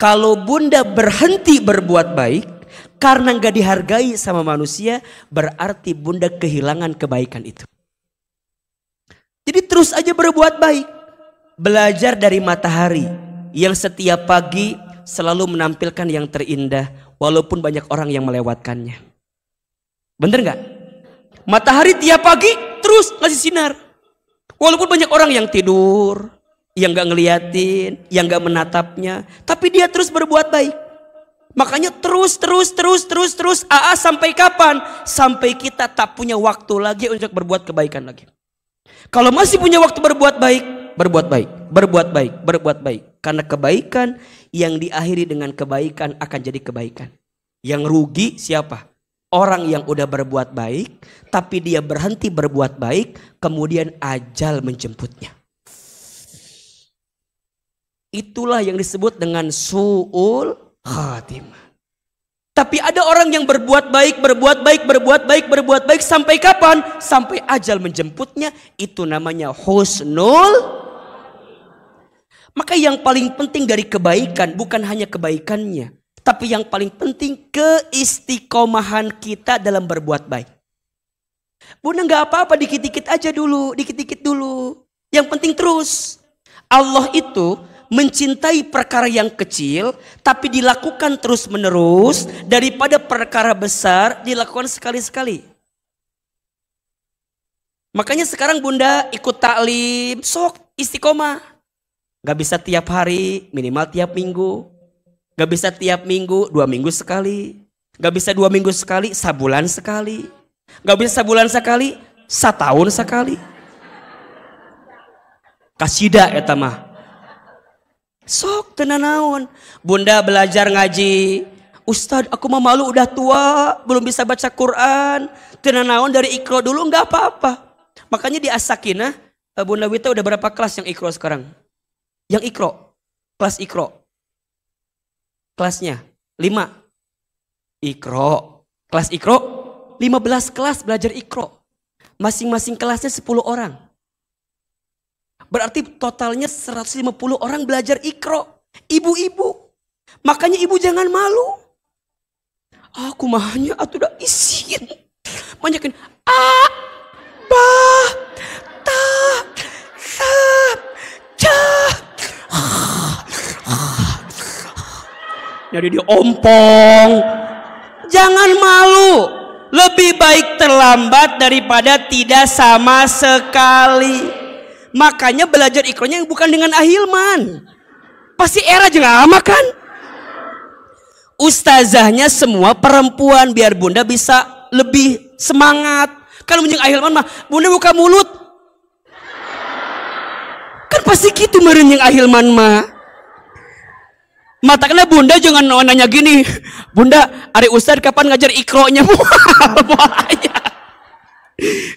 Kalau bunda berhenti berbuat baik karena nggak dihargai sama manusia, berarti bunda kehilangan kebaikan itu. Jadi terus aja berbuat baik. Belajar dari matahari yang setiap pagi selalu menampilkan yang terindah walaupun banyak orang yang melewatkannya. Bener nggak? Matahari tiap pagi terus ngasih sinar. Walaupun banyak orang yang tidur, yang nggak ngeliatin, yang nggak menatapnya, tapi dia terus berbuat baik. Makanya terus. Sampai kapan? Sampai kita tak punya waktu lagi untuk berbuat kebaikan lagi. Kalau masih punya waktu berbuat baik, berbuat baik. Karena kebaikan yang diakhiri dengan kebaikan akan jadi kebaikan. Yang rugi siapa? Orang yang udah berbuat baik, tapi dia berhenti berbuat baik, kemudian ajal menjemputnya. Itulah yang disebut dengan su'ul khatimah. Tapi ada orang yang berbuat baik, berbuat baik sampai kapan? Sampai ajal menjemputnya. Itu namanya husnul. Maka yang paling penting dari kebaikan bukan hanya kebaikannya, tapi yang paling penting keistiqomahan kita dalam berbuat baik. Bunda nggak apa-apa, dikit-dikit aja dulu, dikit-dikit dulu. Yang penting terus. Allah itu mencintai perkara yang kecil tapi dilakukan terus-menerus daripada perkara besar dilakukan sekali-sekali. Makanya sekarang Bunda ikut taklim, sok istiqomah. Gak bisa tiap hari, minimal tiap minggu. Gak bisa tiap minggu, 2 minggu sekali. Gak bisa 2 minggu sekali, sebulan sekali. Gak bisa sebulan sekali, setahun sekali. Kasida eta mah. Sok tenanawan. Bunda belajar ngaji. Ustad, aku mah malu udah tua, belum bisa baca Quran. Tenanawan dari Iqra dulu gak apa-apa. Makanya di As-Sakinah, Bunda Wita udah berapa kelas yang Iqra sekarang? Yang Iqra, kelas Iqra. Kelasnya 5. Iqra. Kelas Iqra 15 kelas belajar Iqra. Masing-masing kelasnya 10 orang. Berarti totalnya 150 orang belajar Iqra. Ibu-ibu. Makanya ibu jangan malu. Aku mahanya atuh udah isin. Banyakin a, ba, ta, sa, ja. Jadi diompong. Jangan malu. Lebih baik terlambat daripada tidak sama sekali. Makanya belajar Iqranya yang bukan dengan Ahilman. Pasti era juga lama kan. Ustazahnya semua perempuan biar Bunda bisa lebih semangat. Kalau menjeng Ahilman mah Bunda buka mulut. Kan pasti gitu meureun jeung Ahilman mah. Matakna Bunda jangan nanya gini, Bunda, ari Ustad kapan ngajar Iqronya?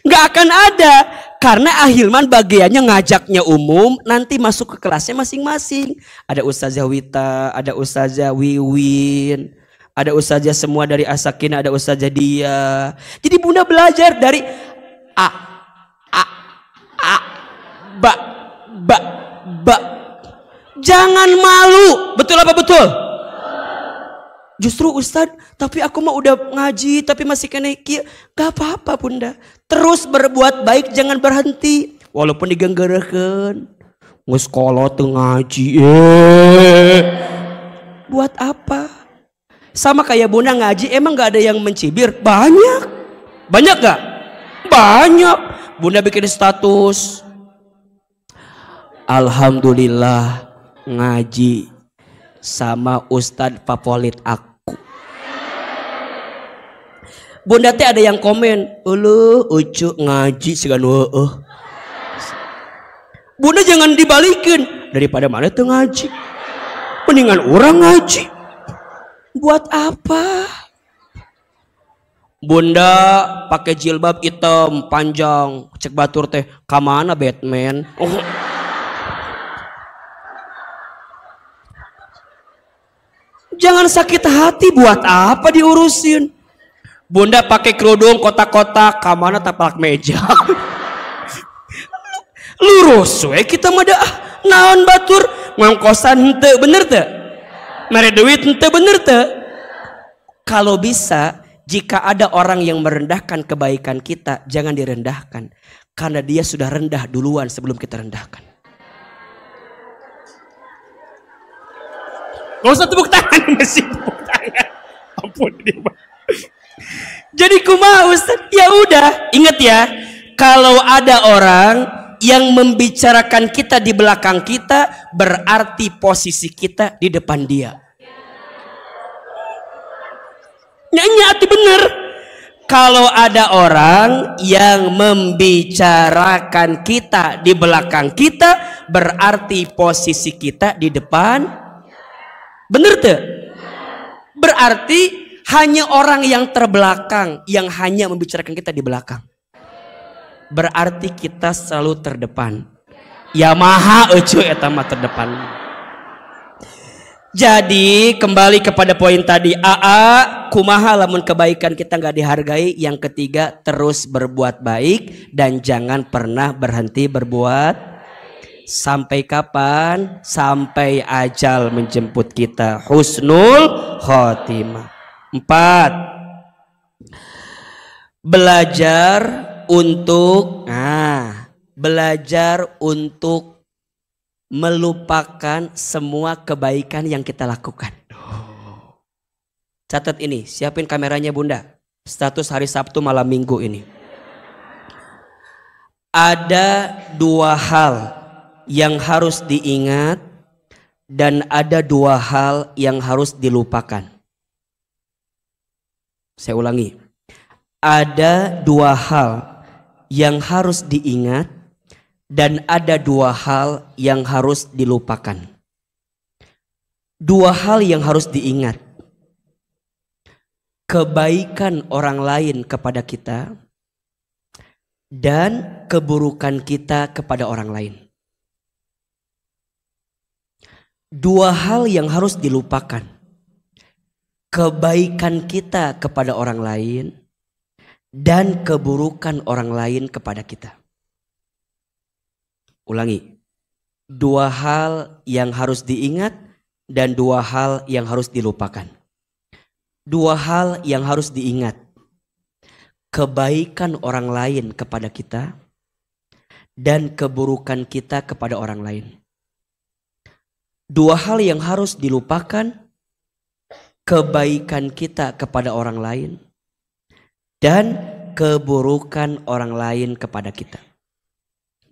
Nggak akan ada, karena Ahilman bagiannya ngajaknya umum, nanti masuk ke kelasnya masing-masing. Ada Ustazah Wita, ada Ustazah Wiwin, ada Ustazah semua dari As-Sakinah, ada Ustazah Dia. Jadi Bunda belajar dari a, ba. Jangan malu, betul apa betul? Justru Ustadz, tapi aku mah udah ngaji, tapi masih kena kia. Gak apa-apa Bunda, terus berbuat baik, jangan berhenti. Walaupun digenggerekeun, ngesekolah tuh ngaji, buat apa? Sama kayak Bunda ngaji, emang gak ada yang mencibir? Banyak, banyak gak? Banyak. Bunda bikin status, alhamdulillah ngaji sama Ustadz favorit aku. Bunda teh ada yang komen, "Uluh ucu ngaji segan weueuh." Bunda jangan dibalikin, daripada mana tuh ngaji. Mendingan orang ngaji. Buat apa? Bunda pakai jilbab hitam panjang, cek batur teh, ka mana Batman? Jangan sakit hati, buat apa diurusin? Bunda pakai kerudung kotak-kotak, kamana taplak meja. Lurus we kita mah dah naon batur ngongkosan henteu bener teu? Mere duit henteu bener teu? Kalau bisa, jika ada orang yang merendahkan kebaikan kita, jangan direndahkan, karena dia sudah rendah duluan sebelum kita rendahkan. Gak usah tepuk tangan, masih tepuk tangan. Ampun dia. Jadi kumaha Ustaz? Ya udah, ingat ya, kalau ada orang yang membicarakan kita di belakang kita, berarti posisi kita di depan dia. Nyanyi hati bener. Kalau ada orang yang membicarakan kita di belakang kita, berarti posisi kita di depan. Bener tuh? Berarti hanya orang yang terbelakang yang hanya membicarakan kita di belakang. Berarti kita selalu terdepan. Yamaha eucu eta mah terdepan. Jadi kembali kepada poin tadi, kumaha lamun kebaikan kita nggak dihargai. Yang ketiga, terus berbuat baik dan jangan pernah berhenti berbuat. Sampai kapan? Sampai ajal menjemput kita. Husnul khotimah. 4. Belajar untuk melupakan semua kebaikan yang kita lakukan. Catat ini, siapin kameranya Bunda. Status hari Sabtu malam Minggu ini. Ada 2 hal yang harus diingat dan ada 2 hal yang harus dilupakan. Saya ulangi. Ada 2 hal yang harus diingat dan ada 2 hal yang harus dilupakan. 2 hal yang harus diingat. Kebaikan orang lain kepada kita dan keburukan kita kepada orang lain. 2 hal yang harus dilupakan. Kebaikan kita kepada orang lain dan keburukan orang lain kepada kita. Ulangi, 2 hal yang harus diingat dan 2 hal yang harus dilupakan. 2 hal yang harus diingat. Kebaikan orang lain kepada kita dan keburukan kita kepada orang lain. 2 hal yang harus dilupakan. Kebaikan kita kepada orang lain dan keburukan orang lain kepada kita.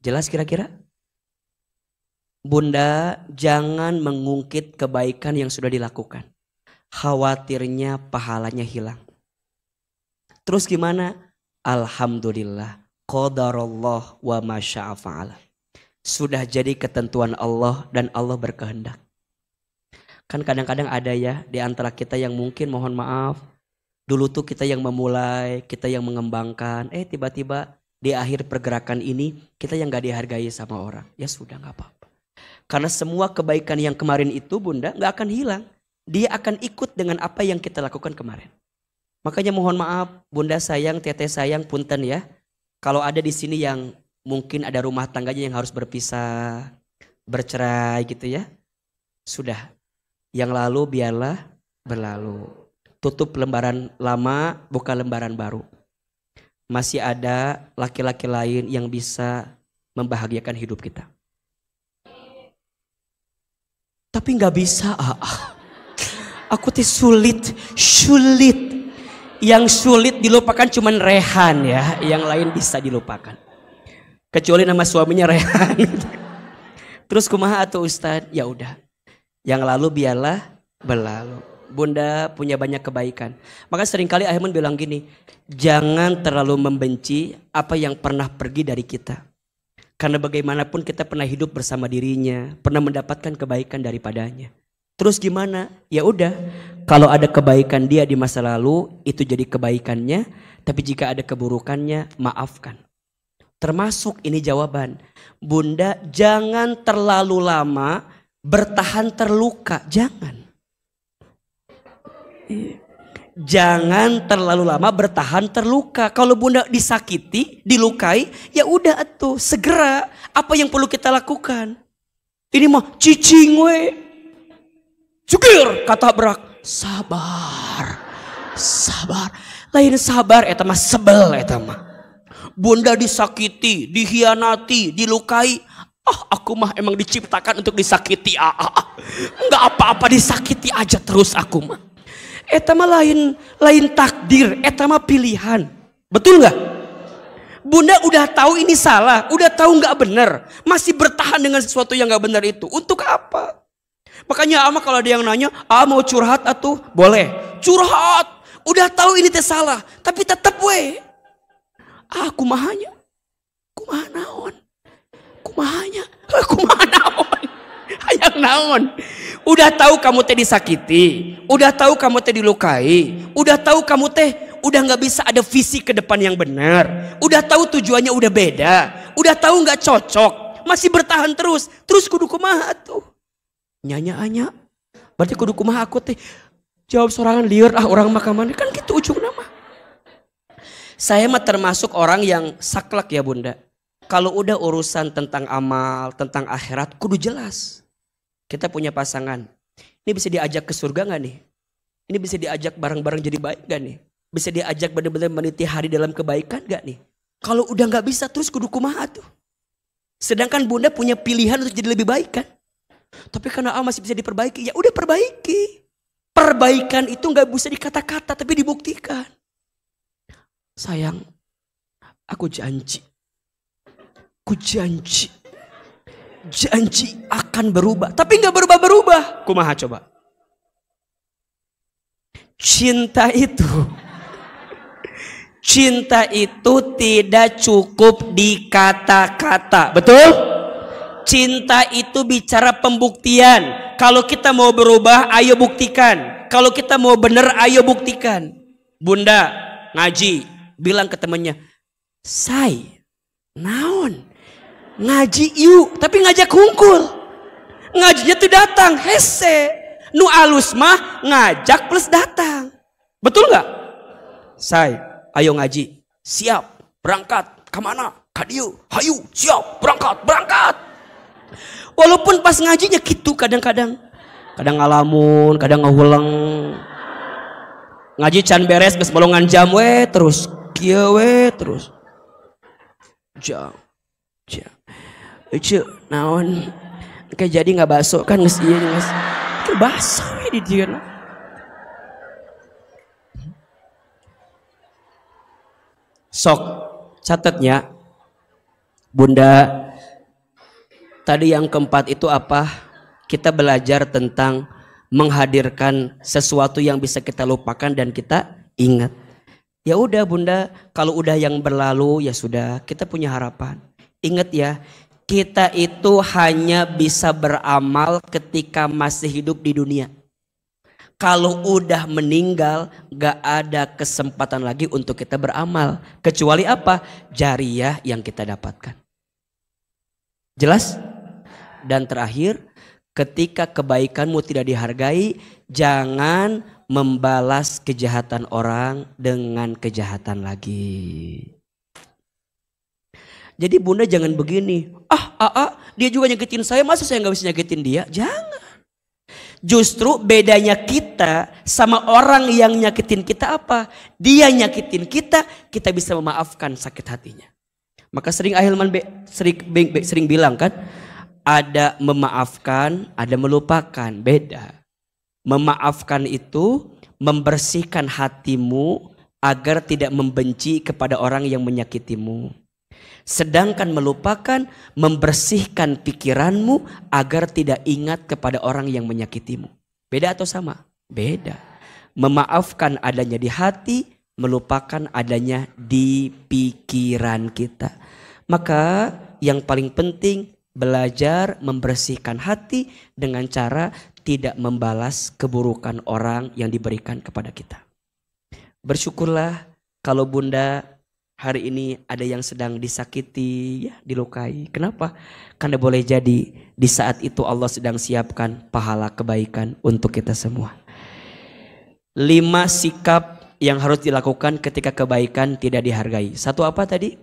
Jelas kira-kira? Bunda, jangan mengungkit kebaikan yang sudah dilakukan. Khawatirnya pahalanya hilang. Terus gimana? Alhamdulillah. Qadarullah wa masya'a fa'ala. Sudah jadi ketentuan Allah dan Allah berkehendak. Kan kadang-kadang ada ya di antara kita yang mungkin mohon maaf. Dulu tuh kita yang memulai, kita yang mengembangkan. Tiba-tiba di akhir pergerakan ini kita yang gak dihargai sama orang. Ya sudah gak apa-apa. Karena semua kebaikan yang kemarin itu Bunda gak akan hilang. Dia akan ikut dengan apa yang kita lakukan kemarin. Makanya mohon maaf Bunda sayang, Teteh sayang, punten ya. Kalau ada di sini yang mungkin ada rumah tangganya yang harus berpisah, bercerai gitu ya. Sudah, yang lalu biarlah berlalu. Tutup lembaran lama, buka lembaran baru. Masih ada laki-laki lain yang bisa membahagiakan hidup kita. Tapi gak bisa. Aku tuh sulit. Yang sulit dilupakan cuman Rehan ya. Yang lain bisa dilupakan. Kecuali nama suaminya Rehan. Terus kumaha atuh Ustadz? Ya udah. Yang lalu biarlah berlalu. Bunda punya banyak kebaikan. Maka seringkali Ahilman bilang gini. Jangan terlalu membenci apa yang pernah pergi dari kita. Karena bagaimanapun kita pernah hidup bersama dirinya, pernah mendapatkan kebaikan daripadanya. Terus gimana? Ya udah, kalau ada kebaikan dia di masa lalu, itu jadi kebaikannya. Tapi jika ada keburukannya, maafkan. Termasuk ini jawaban. Bunda, jangan terlalu lama bertahan terluka. Jangan terlalu lama bertahan terluka. Kalau Bunda disakiti, dilukai, ya udah atuh segera apa yang perlu kita lakukan. Ini mah cicing we. Cukir kata berak. Sabar. Lain sabar eta mah sebel eta mah. Bunda disakiti, dihianati, dilukai. Aku mah emang diciptakan untuk disakiti. Enggak apa-apa disakiti aja terus aku mah. Eta mah lain takdir, eta mah pilihan. Betul nggak? Bunda udah tahu ini salah, udah tahu nggak benar, masih bertahan dengan sesuatu yang nggak benar itu. Untuk apa? Makanya ama kalau ada yang nanya, mau curhat atuh, boleh. Curhat, udah tahu ini teh salah, tapi tetap we. Kumaha naon? Hayang naon? Udah tahu kamu teh disakiti, udah tahu kamu teh dilukai, udah tahu kamu teh udah nggak bisa ada visi ke depan yang benar, udah tahu tujuannya udah beda, udah tahu nggak cocok, masih bertahan terus kudu kumaha tuh? Nyanya Berarti kudu kumaha aku teh jawab sorangan lieur orang makamannya kan gitu ujung nama. Saya mah termasuk orang yang saklek ya Bunda. Kalau udah urusan tentang amal, tentang akhirat kudu jelas. Kita punya pasangan. Ini bisa diajak ke surga gak nih? Ini bisa diajak bareng-bareng jadi baik gak nih? Bisa diajak benar-benar meniti hari dalam kebaikan gak nih? Kalau udah gak bisa terus kudu kumaha tuh. Sedangkan Bunda punya pilihan untuk jadi lebih baik kan? Tapi karena masih bisa diperbaiki, ya udah perbaiki. Perbaikan itu gak bisa dikata-kata tapi dibuktikan. Sayang, aku janji akan berubah, tapi gak berubah-berubah. Kumaha coba? Cinta itu tidak cukup di kata-kata, betul? Cinta itu bicara pembuktian. Kalau kita mau berubah, ayo buktikan. Kalau kita mau bener, ayo buktikan. Bunda ngaji, bilang ke temennya, say, naon, ngaji yuk, tapi ngajak hungkul. Ngajinya tuh datang, hese. Nu alus mah ngajak plus datang. Betul gak? Say, ayo ngaji, siap, berangkat, kemana? Kadiu, hayu, siap, berangkat. Walaupun pas ngajinya gitu kadang-kadang. Kadang ngalamun, kadang ngehuleng. Ngaji can beres geus bolongan jam we terus. Kieu we terus. Jam. Ece naon kayak jadi nggak baso kan geus ieu geus. Ke baso we di dieu. Sok catatnya Bunda. Tadi yang keempat itu apa? Kita belajar tentang menghadirkan sesuatu yang bisa kita lupakan dan kita ingat. Ya udah Bunda, kalau udah yang berlalu ya sudah, kita punya harapan. Ingat ya, kita itu hanya bisa beramal ketika masih hidup di dunia. Kalau udah meninggal, gak ada kesempatan lagi untuk kita beramal. Kecuali apa? Jariyah yang kita dapatkan. Jelas? Dan terakhir, ketika kebaikanmu tidak dihargai, jangan membalas kejahatan orang dengan kejahatan lagi. Jadi Bunda jangan begini, dia juga nyakitin saya, masa saya gak bisa nyakitin dia? Jangan. Justru bedanya kita sama orang yang nyakitin kita apa? Dia nyakitin kita, kita bisa memaafkan sakit hatinya. Maka sering Ahilman sering bilang kan, ada memaafkan, ada melupakan, beda. Memaafkan itu membersihkan hatimu agar tidak membenci kepada orang yang menyakitimu. Sedangkan melupakan membersihkan pikiranmu agar tidak ingat kepada orang yang menyakitimu. Beda atau sama? Beda. Memaafkan adanya di hati, melupakan adanya di pikiran kita. Maka yang paling penting belajar membersihkan hati dengan cara tidak membalas keburukan orang yang diberikan kepada kita. Bersyukurlah kalau Bunda hari ini ada yang sedang disakiti, ya, dilukai. Kenapa? Karena boleh jadi di saat itu Allah sedang siapkan pahala kebaikan untuk kita semua. 5 sikap yang harus dilakukan ketika kebaikan tidak dihargai. 1 apa tadi?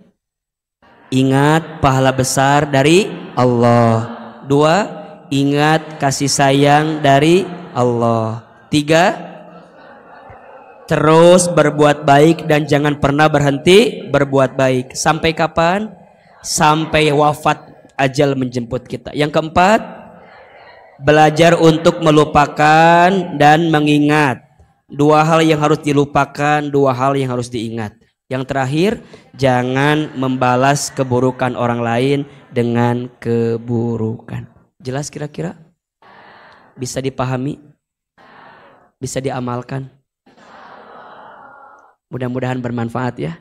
Ingat pahala besar dari Allah. 2, ingat kasih sayang dari Allah. 3, terus berbuat baik dan jangan pernah berhenti berbuat baik. Sampai kapan? Sampai wafat ajal menjemput kita. Yang keempat, belajar untuk melupakan dan mengingat. 2 hal yang harus dilupakan, 2 hal yang harus diingat. Yang terakhir, jangan membalas keburukan orang lain dengan keburukan. Jelas kira-kira? Bisa dipahami? Bisa diamalkan? Mudah-mudahan bermanfaat ya.